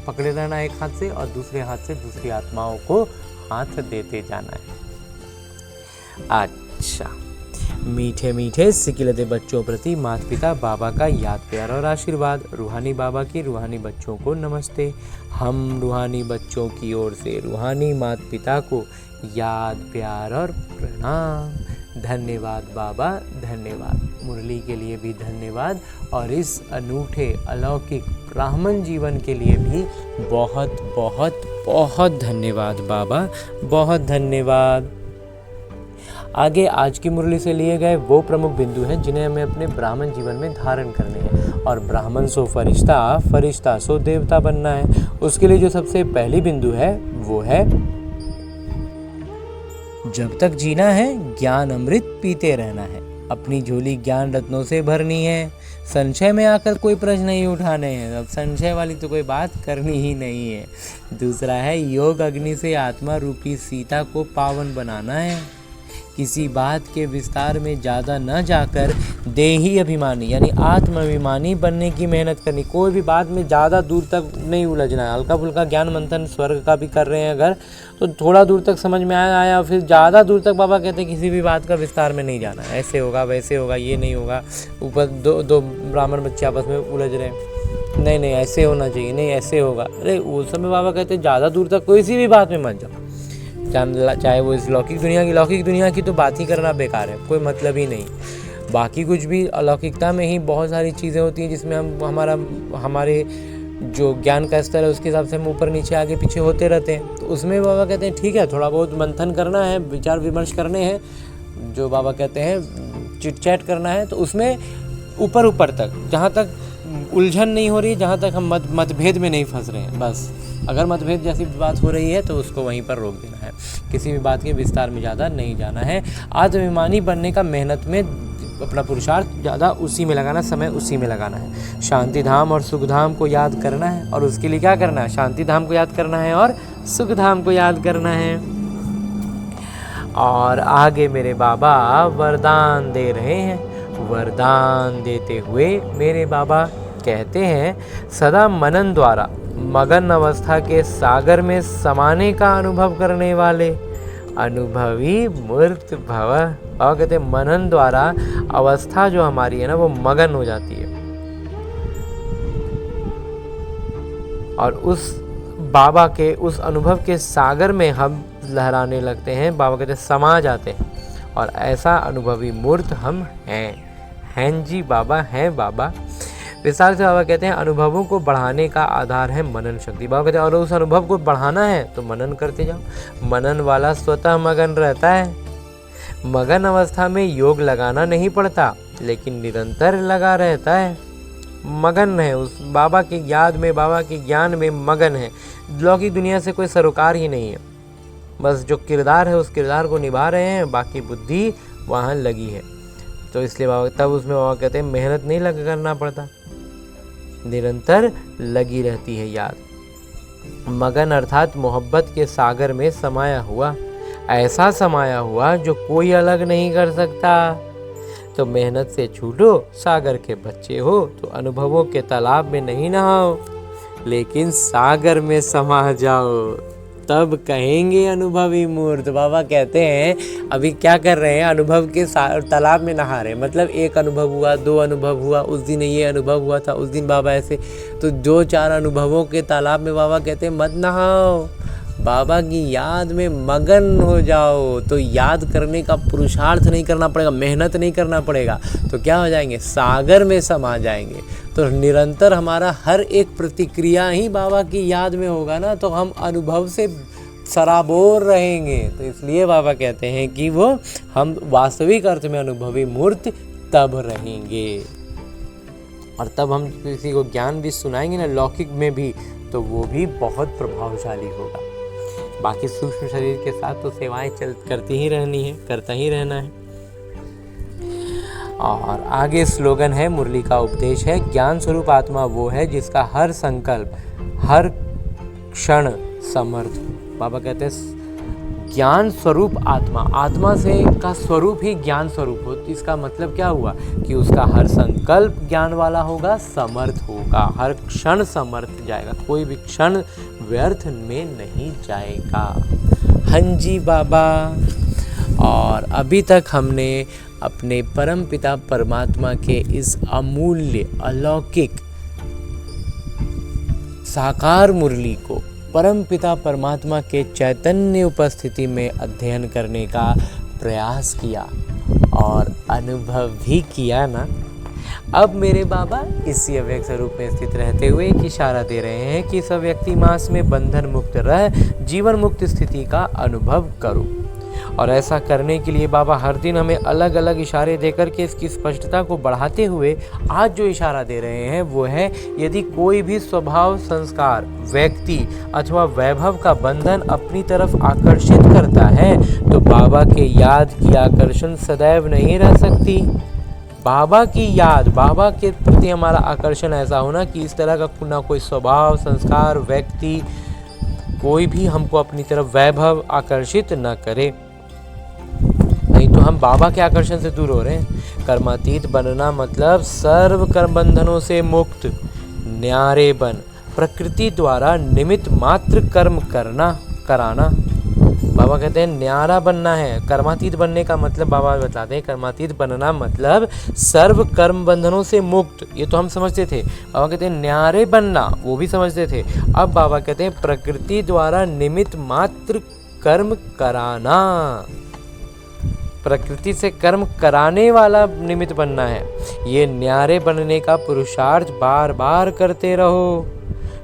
पकड़े रहना एक हाथ से, और दूसरे हाथ से दूसरी आत्माओं को हाथ देते जाना है। अच्छा, मीठे मीठे सिकिलते बच्चों प्रति माता पिता बाबा का याद प्यार और आशीर्वाद। रूहानी बाबा की रूहानी बच्चों को नमस्ते। हम रूहानी बच्चों की ओर से रूहानी माता पिता को याद प्यार और प्रणाम। धन्यवाद बाबा, धन्यवाद। मुरली के लिए भी धन्यवाद, और इस अनूठे अलौकिक ब्राह्मण जीवन के लिए भी बहुत बहुत बहुत धन्यवाद बाबा, बहुत धन्यवाद। आगे आज की मुरली से लिए गए वो प्रमुख बिंदु हैं जिन्हें हमें अपने ब्राह्मण जीवन में धारण करने हैं। और ब्राह्मण सो फरिश्ता, फरिश्ता सो देवता बनना है। उसके लिए जो सबसे पहली बिंदु है वो है, जब तक जीना है ज्ञान अमृत पीते रहना है। अपनी झोली ज्ञान रत्नों से भरनी है। संशय में आकर कोई प्रश्न नहीं उठाने हैं। अब संशय वाली तो कोई बात करनी ही नहीं है। दूसरा है, योग अग्नि से आत्मा रूपी सीता को पावन बनाना है। किसी बात के विस्तार में ज़्यादा न जाकर देही अभिमानी यानी आत्माभिमानी बनने की मेहनत करनी। कोई भी बात में ज़्यादा दूर तक नहीं उलझना है। हल्का फुल्का ज्ञान मंथन स्वर्ग का भी कर रहे हैं अगर, तो थोड़ा दूर तक समझ में आया, फिर ज़्यादा दूर तक बाबा कहते हैं किसी भी बात का विस्तार में नहीं जाना है। ऐसे होगा वैसे होगा, ये नहीं होगा। ऊपर दो ब्राह्मण बच्चे आपस में उलझ रहे हैं, नहीं ऐसे होना चाहिए, नहीं ऐसे होगा। अरे उस समय बाबा कहते हैं ज़्यादा दूर तक किसी भी बात में मत जाओ, चाहे वो इस लौकिक दुनिया की तो बात ही करना बेकार है, कोई मतलब ही नहीं। बाकी कुछ भी अलौकिकता में ही बहुत सारी चीज़ें होती हैं जिसमें हम हमारे जो ज्ञान का स्तर है उसके हिसाब से हम ऊपर नीचे आगे पीछे होते रहते हैं। तो उसमें बाबा कहते हैं ठीक है, थोड़ा बहुत मंथन करना है, विचार विमर्श करने हैं। जो बाबा कहते हैं चिट चैट करना है तो उसमें ऊपर ऊपर तक, जहाँ तक उलझन नहीं हो रही, जहाँ तक हम मतभेद में नहीं फंस रहे हैं, बस अगर मतभेद जैसी बात हो रही है तो उसको वहीं पर रोक देना है, किसी भी बात के विस्तार में ज़्यादा नहीं जाना है। आत्माभिमानी बनने का मेहनत में अपना पुरुषार्थ ज़्यादा उसी में लगाना, समय उसी में लगाना है। शांति धाम और सुख धाम को याद करना है, और उसके लिए क्या करना है, शांति धाम को याद करना है और सुख धाम को याद करना है। और आगे मेरे बाबा वरदान दे रहे हैं। वरदान देते हुए मेरे बाबा कहते हैं, सदा मनन द्वारा मगन अवस्था के सागर में समाने का अनुभव करने वाले अनुभवी मूर्त भव। बाबा कहते हैं मनन द्वारा अवस्था जो हमारी है ना वो मगन हो जाती है, और उस बाबा के उस अनुभव के सागर में हम लहराने लगते हैं। बाबा कहते हैं समा जाते हैं, और ऐसा अनुभवी मूर्त हम हैं जी बाबा, हैं बाबा। विस्तार से बाबा कहते हैं अनुभवों को बढ़ाने का आधार है मनन शक्ति। बाबा कहते हैं और उस अनुभव को बढ़ाना है तो मनन करते जाओ। मनन वाला स्वतः मगन रहता है। मगन अवस्था में योग लगाना नहीं पड़ता, लेकिन निरंतर लगा रहता है, मगन है उस बाबा की याद में, बाबा के ज्ञान में मगन है। लौकिक दुनिया से कोई सरोकार ही नहीं है, बस जो किरदार है उस किरदार को निभा रहे हैं, बाकी बुद्धि वहाँ लगी है। तो इसलिए बाबा तब उसमें बाबा कहते हैं मेहनत नहीं करना पड़ता, निरंतर लगी रहती है याद। मगन अर्थात मोहब्बत के सागर में समाया हुआ, ऐसा समाया हुआ जो कोई अलग नहीं कर सकता। तो मेहनत से छूटो, सागर के बच्चे हो तो अनुभवों के तालाब में नहीं नहाओ, लेकिन सागर में समा जाओ, तब कहेंगे अनुभवी मूर्त। बाबा कहते हैं अभी क्या कर रहे हैं, अनुभव के तालाब में नहा रहे हैं। मतलब एक अनुभव हुआ, दो अनुभव हुआ, उस दिन ये अनुभव हुआ था, उस दिन बाबा ऐसे, तो 2-4 अनुभवों के तालाब में बाबा कहते हैं मत नहाओ, बाबा की याद में मगन हो जाओ। तो याद करने का पुरुषार्थ नहीं करना पड़ेगा, मेहनत नहीं करना पड़ेगा, तो क्या हो जाएंगे, सागर में समा जाएंगे। तो निरंतर हमारा हर एक प्रतिक्रिया ही बाबा की याद में होगा ना, तो हम अनुभव से सराबोर रहेंगे। तो इसलिए बाबा कहते हैं कि वो हम वास्तविक अर्थ में अनुभवी मूर्त तब रहेंगे, और तब हम किसी को ज्ञान भी सुनाएंगे ना लौकिक में भी, तो वो भी बहुत प्रभावशाली होगा। बाकी सूक्ष्म शरीर के साथ तो सेवाएं करती ही रहनी है, करता ही रहना है। और आगे स्लोगन है, मुरली का उपदेश है, ज्ञान स्वरूप आत्मा वो है जिसका हर संकल्प हर क्षण समर्थ। बाबा कहते हैं ज्ञान स्वरूप आत्मा, आत्मा से का स्वरूप ही ज्ञान स्वरूप हो। इसका मतलब क्या हुआ कि उसका हर संकल्प ज्ञान वाला होगा, समर्थ होगा, हर क्षण समर्थ जाएगा, कोई भी क्षण व्यर्थ में नहीं जाएगा। हाँ जी बाबा। और अभी तक हमने अपने परम पिता परमात्मा के इस अमूल्य अलौकिक साकार मुरली को परम पिता परमात्मा के चैतन्य उपस्थिति में अध्ययन करने का प्रयास किया और अनुभव भी किया ना। अब मेरे बाबा इसी अव्यक्त स्वरूप में स्थित रहते हुए एक इशारा दे रहे हैं कि सब व्यक्ति मास में बंधन मुक्त रह जीवन मुक्त स्थिति का अनुभव करो। और ऐसा करने के लिए बाबा हर दिन हमें अलग अलग इशारे देकर के इसकी स्पष्टता को बढ़ाते हुए आज जो इशारा दे रहे हैं वो है, यदि कोई भी स्वभाव, संस्कार, व्यक्ति अथवा वैभव का बंधन अपनी तरफ आकर्षित करता है तो बाबा के याद की आकर्षण सदैव नहीं रह सकती। बाबा की याद, बाबा के प्रति हमारा आकर्षण ऐसा होना कि इस तरह का ना कोई स्वभाव, संस्कार, व्यक्ति कोई भी हमको अपनी तरफ वैभव आकर्षित न करे, नहीं तो हम बाबा के आकर्षण से दूर हो रहे हैं। कर्मातीत बनना मतलब सर्व कर्म बंधनों से मुक्त, न्यारे बन, प्रकृति द्वारा निमित्त मात्र कर्म कराना। बाबा कहते हैं न्यारा बनना है। कर्मातीत बनने का मतलब बाबा बताते हैं, कर्मातीत बनना मतलब सर्व कर्म बंधनों से मुक्त, ये तो हम समझते थे। बाबा कहते हैं न्यारे बनना, वो भी समझते थे। अब बाबा कहते हैं प्रकृति द्वारा निमित्त मात्र कर्म कराना, प्रकृति से कर्म कराने वाला निमित्त बनना है। ये न्यारे बनने का पुरुषार्थ बार बार करते रहो।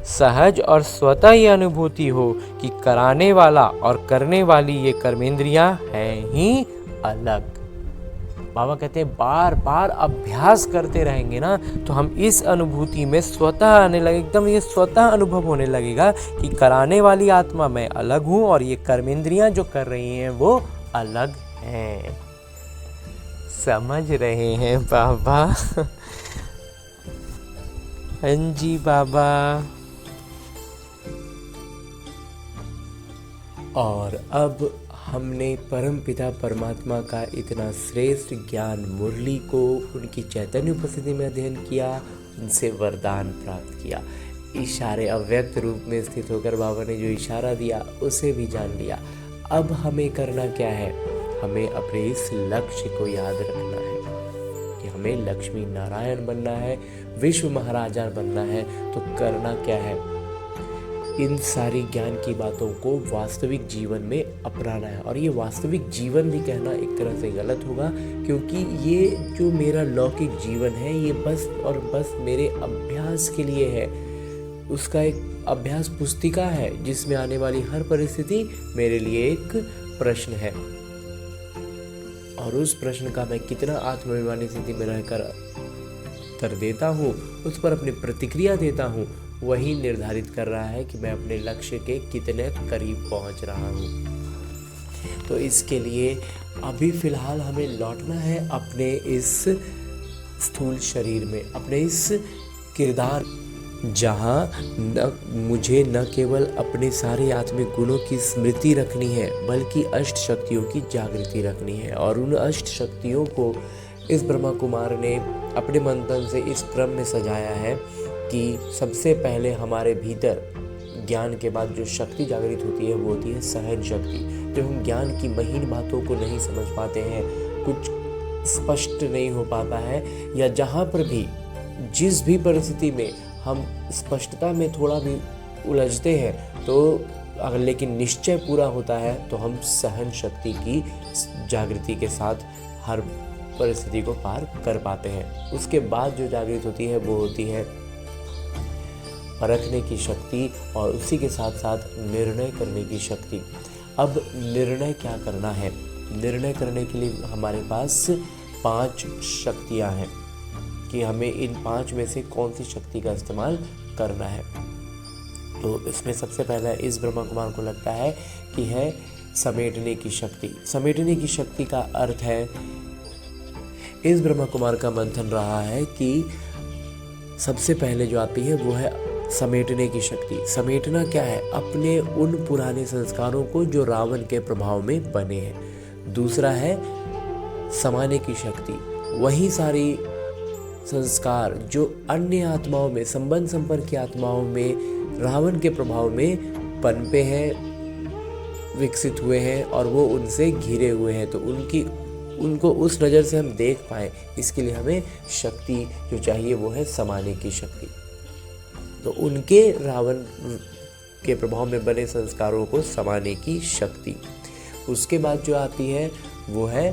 सहज और स्वतः ये अनुभूति हो कि कराने वाला और करने वाली ये कर्मेंद्रियां हैं ही अलग। बाबा कहते हैं बार बार अभ्यास करते रहेंगे ना तो हम इस अनुभूति में स्वतः आने लगे, एकदम ये स्वतः अनुभव होने लगेगा कि कराने वाली आत्मा मैं अलग हूँ और ये कर्मेंद्रियां जो कर रही हैं वो अलग हैं। समझ रहे हैं बाबा? हाँ जी बाबा। और अब हमने परमपिता परमात्मा का इतना श्रेष्ठ ज्ञान मुरली को उनकी चैतन्य उपस्थिति में अध्ययन किया, उनसे वरदान प्राप्त किया। इशारे अव्यक्त रूप में स्थित होकर बाबा ने जो इशारा दिया उसे भी जान लिया। अब हमें करना क्या है? हमें अपने इस लक्ष्य को याद रखना है कि हमें लक्ष्मी नारायण बनना है, विश्व महाराजा बनना है। तो करना क्या है? इन सारी ज्ञान की बातों को वास्तविक जीवन में अपनाना है। और ये वास्तविक जीवन भी कहना एक तरह से गलत होगा, क्योंकि ये जो मेरा लौकिक जीवन है ये बस और बस मेरे अभ्यास के लिए है। उसका एक अभ्यास पुस्तिका है जिसमें आने वाली हर परिस्थिति मेरे लिए एक प्रश्न है, और उस प्रश्न का मैं कितना आत्माभिमानी स्थिति में रहकर उत्तर देता हूँ, उस पर अपनी प्रतिक्रिया देता हूँ, वही निर्धारित कर रहा है कि मैं अपने लक्ष्य के कितने करीब पहुँच रहा हूँ। तो इसके लिए अभी फिलहाल हमें लौटना है अपने इस स्थूल शरीर में, अपने इस किरदार, जहाँ मुझे न केवल अपने सारे आत्मिक गुणों की स्मृति रखनी है बल्कि अष्ट शक्तियों की जागृति रखनी है। और उन अष्ट शक्तियों को इस ब्रह्मा कुमार ने अपने मंथन से इस क्रम में सजाया है कि सबसे पहले हमारे भीतर ज्ञान के बाद जो शक्ति जागृत होती है वो होती है सहन शक्ति। जब हम ज्ञान की महीन बातों को नहीं समझ पाते हैं, कुछ स्पष्ट नहीं हो पाता है, या जहाँ पर भी जिस भी परिस्थिति में हम स्पष्टता में थोड़ा भी उलझते हैं, तो अगर लेकिन निश्चय पूरा होता है तो हम सहन शक्ति की जागृति के साथ हर परिस्थिति को पार कर पाते हैं। उसके बाद जो जागृत होती है वो होती है परखने की शक्ति, और उसी के साथ साथ निर्णय करने की शक्ति। अब निर्णय क्या करना है? निर्णय करने के लिए हमारे पास 5 शक्तियाँ हैं कि हमें इन 5 में से कौन सी शक्ति का इस्तेमाल करना है। तो इसमें सबसे पहला इस ब्रह्मा कुमार को लगता है कि है समेटने की शक्ति। समेटने की शक्ति का अर्थ है, इस ब्रह्मा कुमार का मंथन रहा है कि सबसे पहले जो आती है वो है समेटने की शक्ति। समेटना क्या है? अपने उन पुराने संस्कारों को जो रावण के प्रभाव में बने हैं। दूसरा है समाने की शक्ति, वही सारी संस्कार जो अन्य आत्माओं में, संबंध संपर्क की आत्माओं में रावण के प्रभाव में पनपे हैं, विकसित हुए हैं और वो उनसे घिरे हुए हैं, तो उनको उस नज़र से हम देख पाए, इसके लिए हमें शक्ति जो चाहिए वो है समाने की शक्ति। तो उनके रावण के प्रभाव में बने संस्कारों को समाने की शक्ति। उसके बाद जो आती है वो है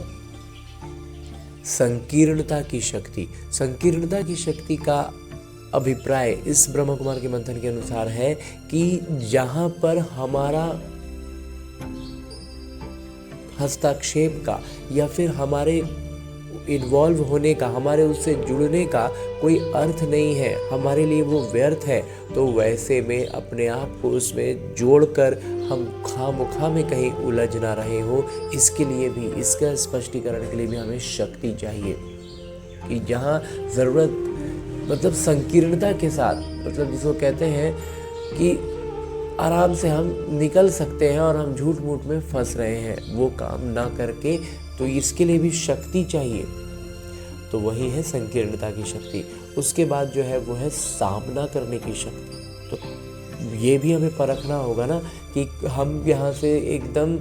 संकीर्णता की शक्ति। संकीर्णता की शक्ति का अभिप्राय इस ब्रह्मा कुमार के मंथन के अनुसार है कि जहाँ पर हमारा हस्तक्षेप का या फिर हमारे इन्वॉल्व होने का, हमारे उससे जुड़ने का कोई अर्थ नहीं है, हमारे लिए वो व्यर्थ है, तो वैसे में अपने आप को उसमें जोड़कर हम खामखा में कहीं उलझ ना रहे हो, इसके लिए भी, इसका स्पष्टीकरण के लिए भी हमें शक्ति चाहिए कि जहाँ ज़रूरत, मतलब संकीर्णता के साथ, मतलब जिसको कहते हैं कि आराम से हम निकल सकते हैं और हम झूठ मूठ में फंस रहे हैं, वो काम ना करके, तो इसके लिए भी शक्ति चाहिए। तो वही है संकीर्णता की शक्ति। उसके बाद जो है वो है सामना करने की शक्ति। तो ये भी हमें परखना होगा ना कि हम यहाँ से एकदम,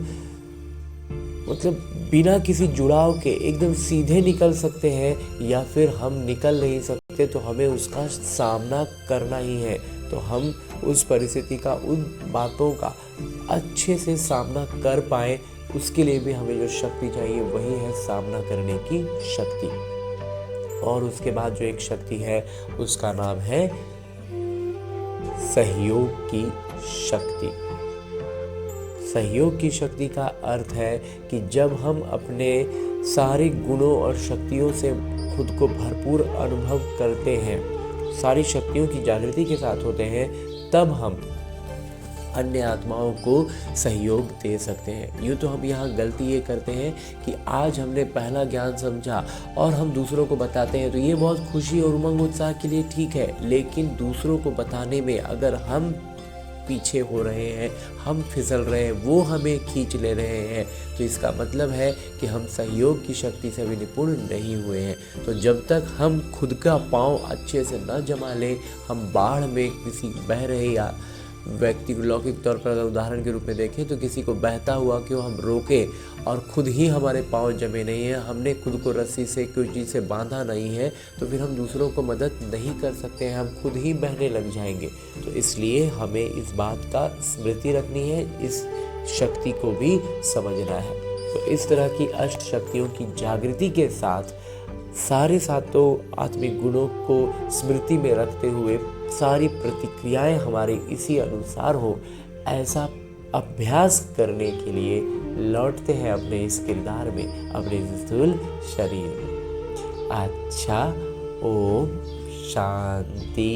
मतलब बिना किसी जुड़ाव के एकदम सीधे निकल सकते हैं या फिर हम निकल नहीं सकते, तो हमें उसका सामना करना ही है। तो हम उस परिस्थिति का, उन बातों का अच्छे से सामना कर पाए, उसके लिए भी हमें जो शक्ति चाहिए वही है सामना करने की शक्ति। और उसके बाद जो एक शक्ति है उसका नाम है सहयोग की शक्ति। सहयोग की शक्ति का अर्थ है कि जब हम अपने सारे गुणों और शक्तियों से खुद को भरपूर अनुभव करते हैं, सारी शक्तियों की जागृति के साथ होते हैं, तब हम अन्य आत्माओं को सहयोग दे सकते हैं। यूँ तो हम यहाँ गलती ये करते हैं कि आज हमने पहला ज्ञान समझा और हम दूसरों को बताते हैं, तो ये बहुत खुशी और उमंग उत्साह के लिए ठीक है, लेकिन दूसरों को बताने में अगर हम पीछे हो रहे हैं, हम फिसल रहे हैं, वो हमें खींच ले रहे हैं, तो इसका मतलब है कि हम सहयोग की शक्ति से भी निपुण नहीं हुए हैं। तो जब तक हम खुद का पाँव अच्छे से न जमा लें, हम बाढ़ में किसी बह रहे या व्यक्ति को लौकिक तौर पर अगर उदाहरण के रूप में देखें तो किसी को बहता हुआ क्यों हम रोकें और खुद ही हमारे पाँव जमे नहीं हैं, हमने खुद को रस्सी से कोई चीज़ से बांधा नहीं है, तो फिर हम दूसरों को मदद नहीं कर सकते हैं, हम खुद ही बहने लग जाएंगे। तो इसलिए हमें इस बात का स्मृति रखनी है, इस शक्ति को भी समझना है। तो इस तरह की अष्ट शक्तियों की जागृति के साथ सारे सातों आत्मिक गुणों को स्मृति में रखते हुए सारी प्रतिक्रियाएं हमारे इसी अनुसार हो, ऐसा अभ्यास करने के लिए लौटते हैं अपने इस किरदार में, अपने स्थूल शरीर में। अच्छा, ओम शांति।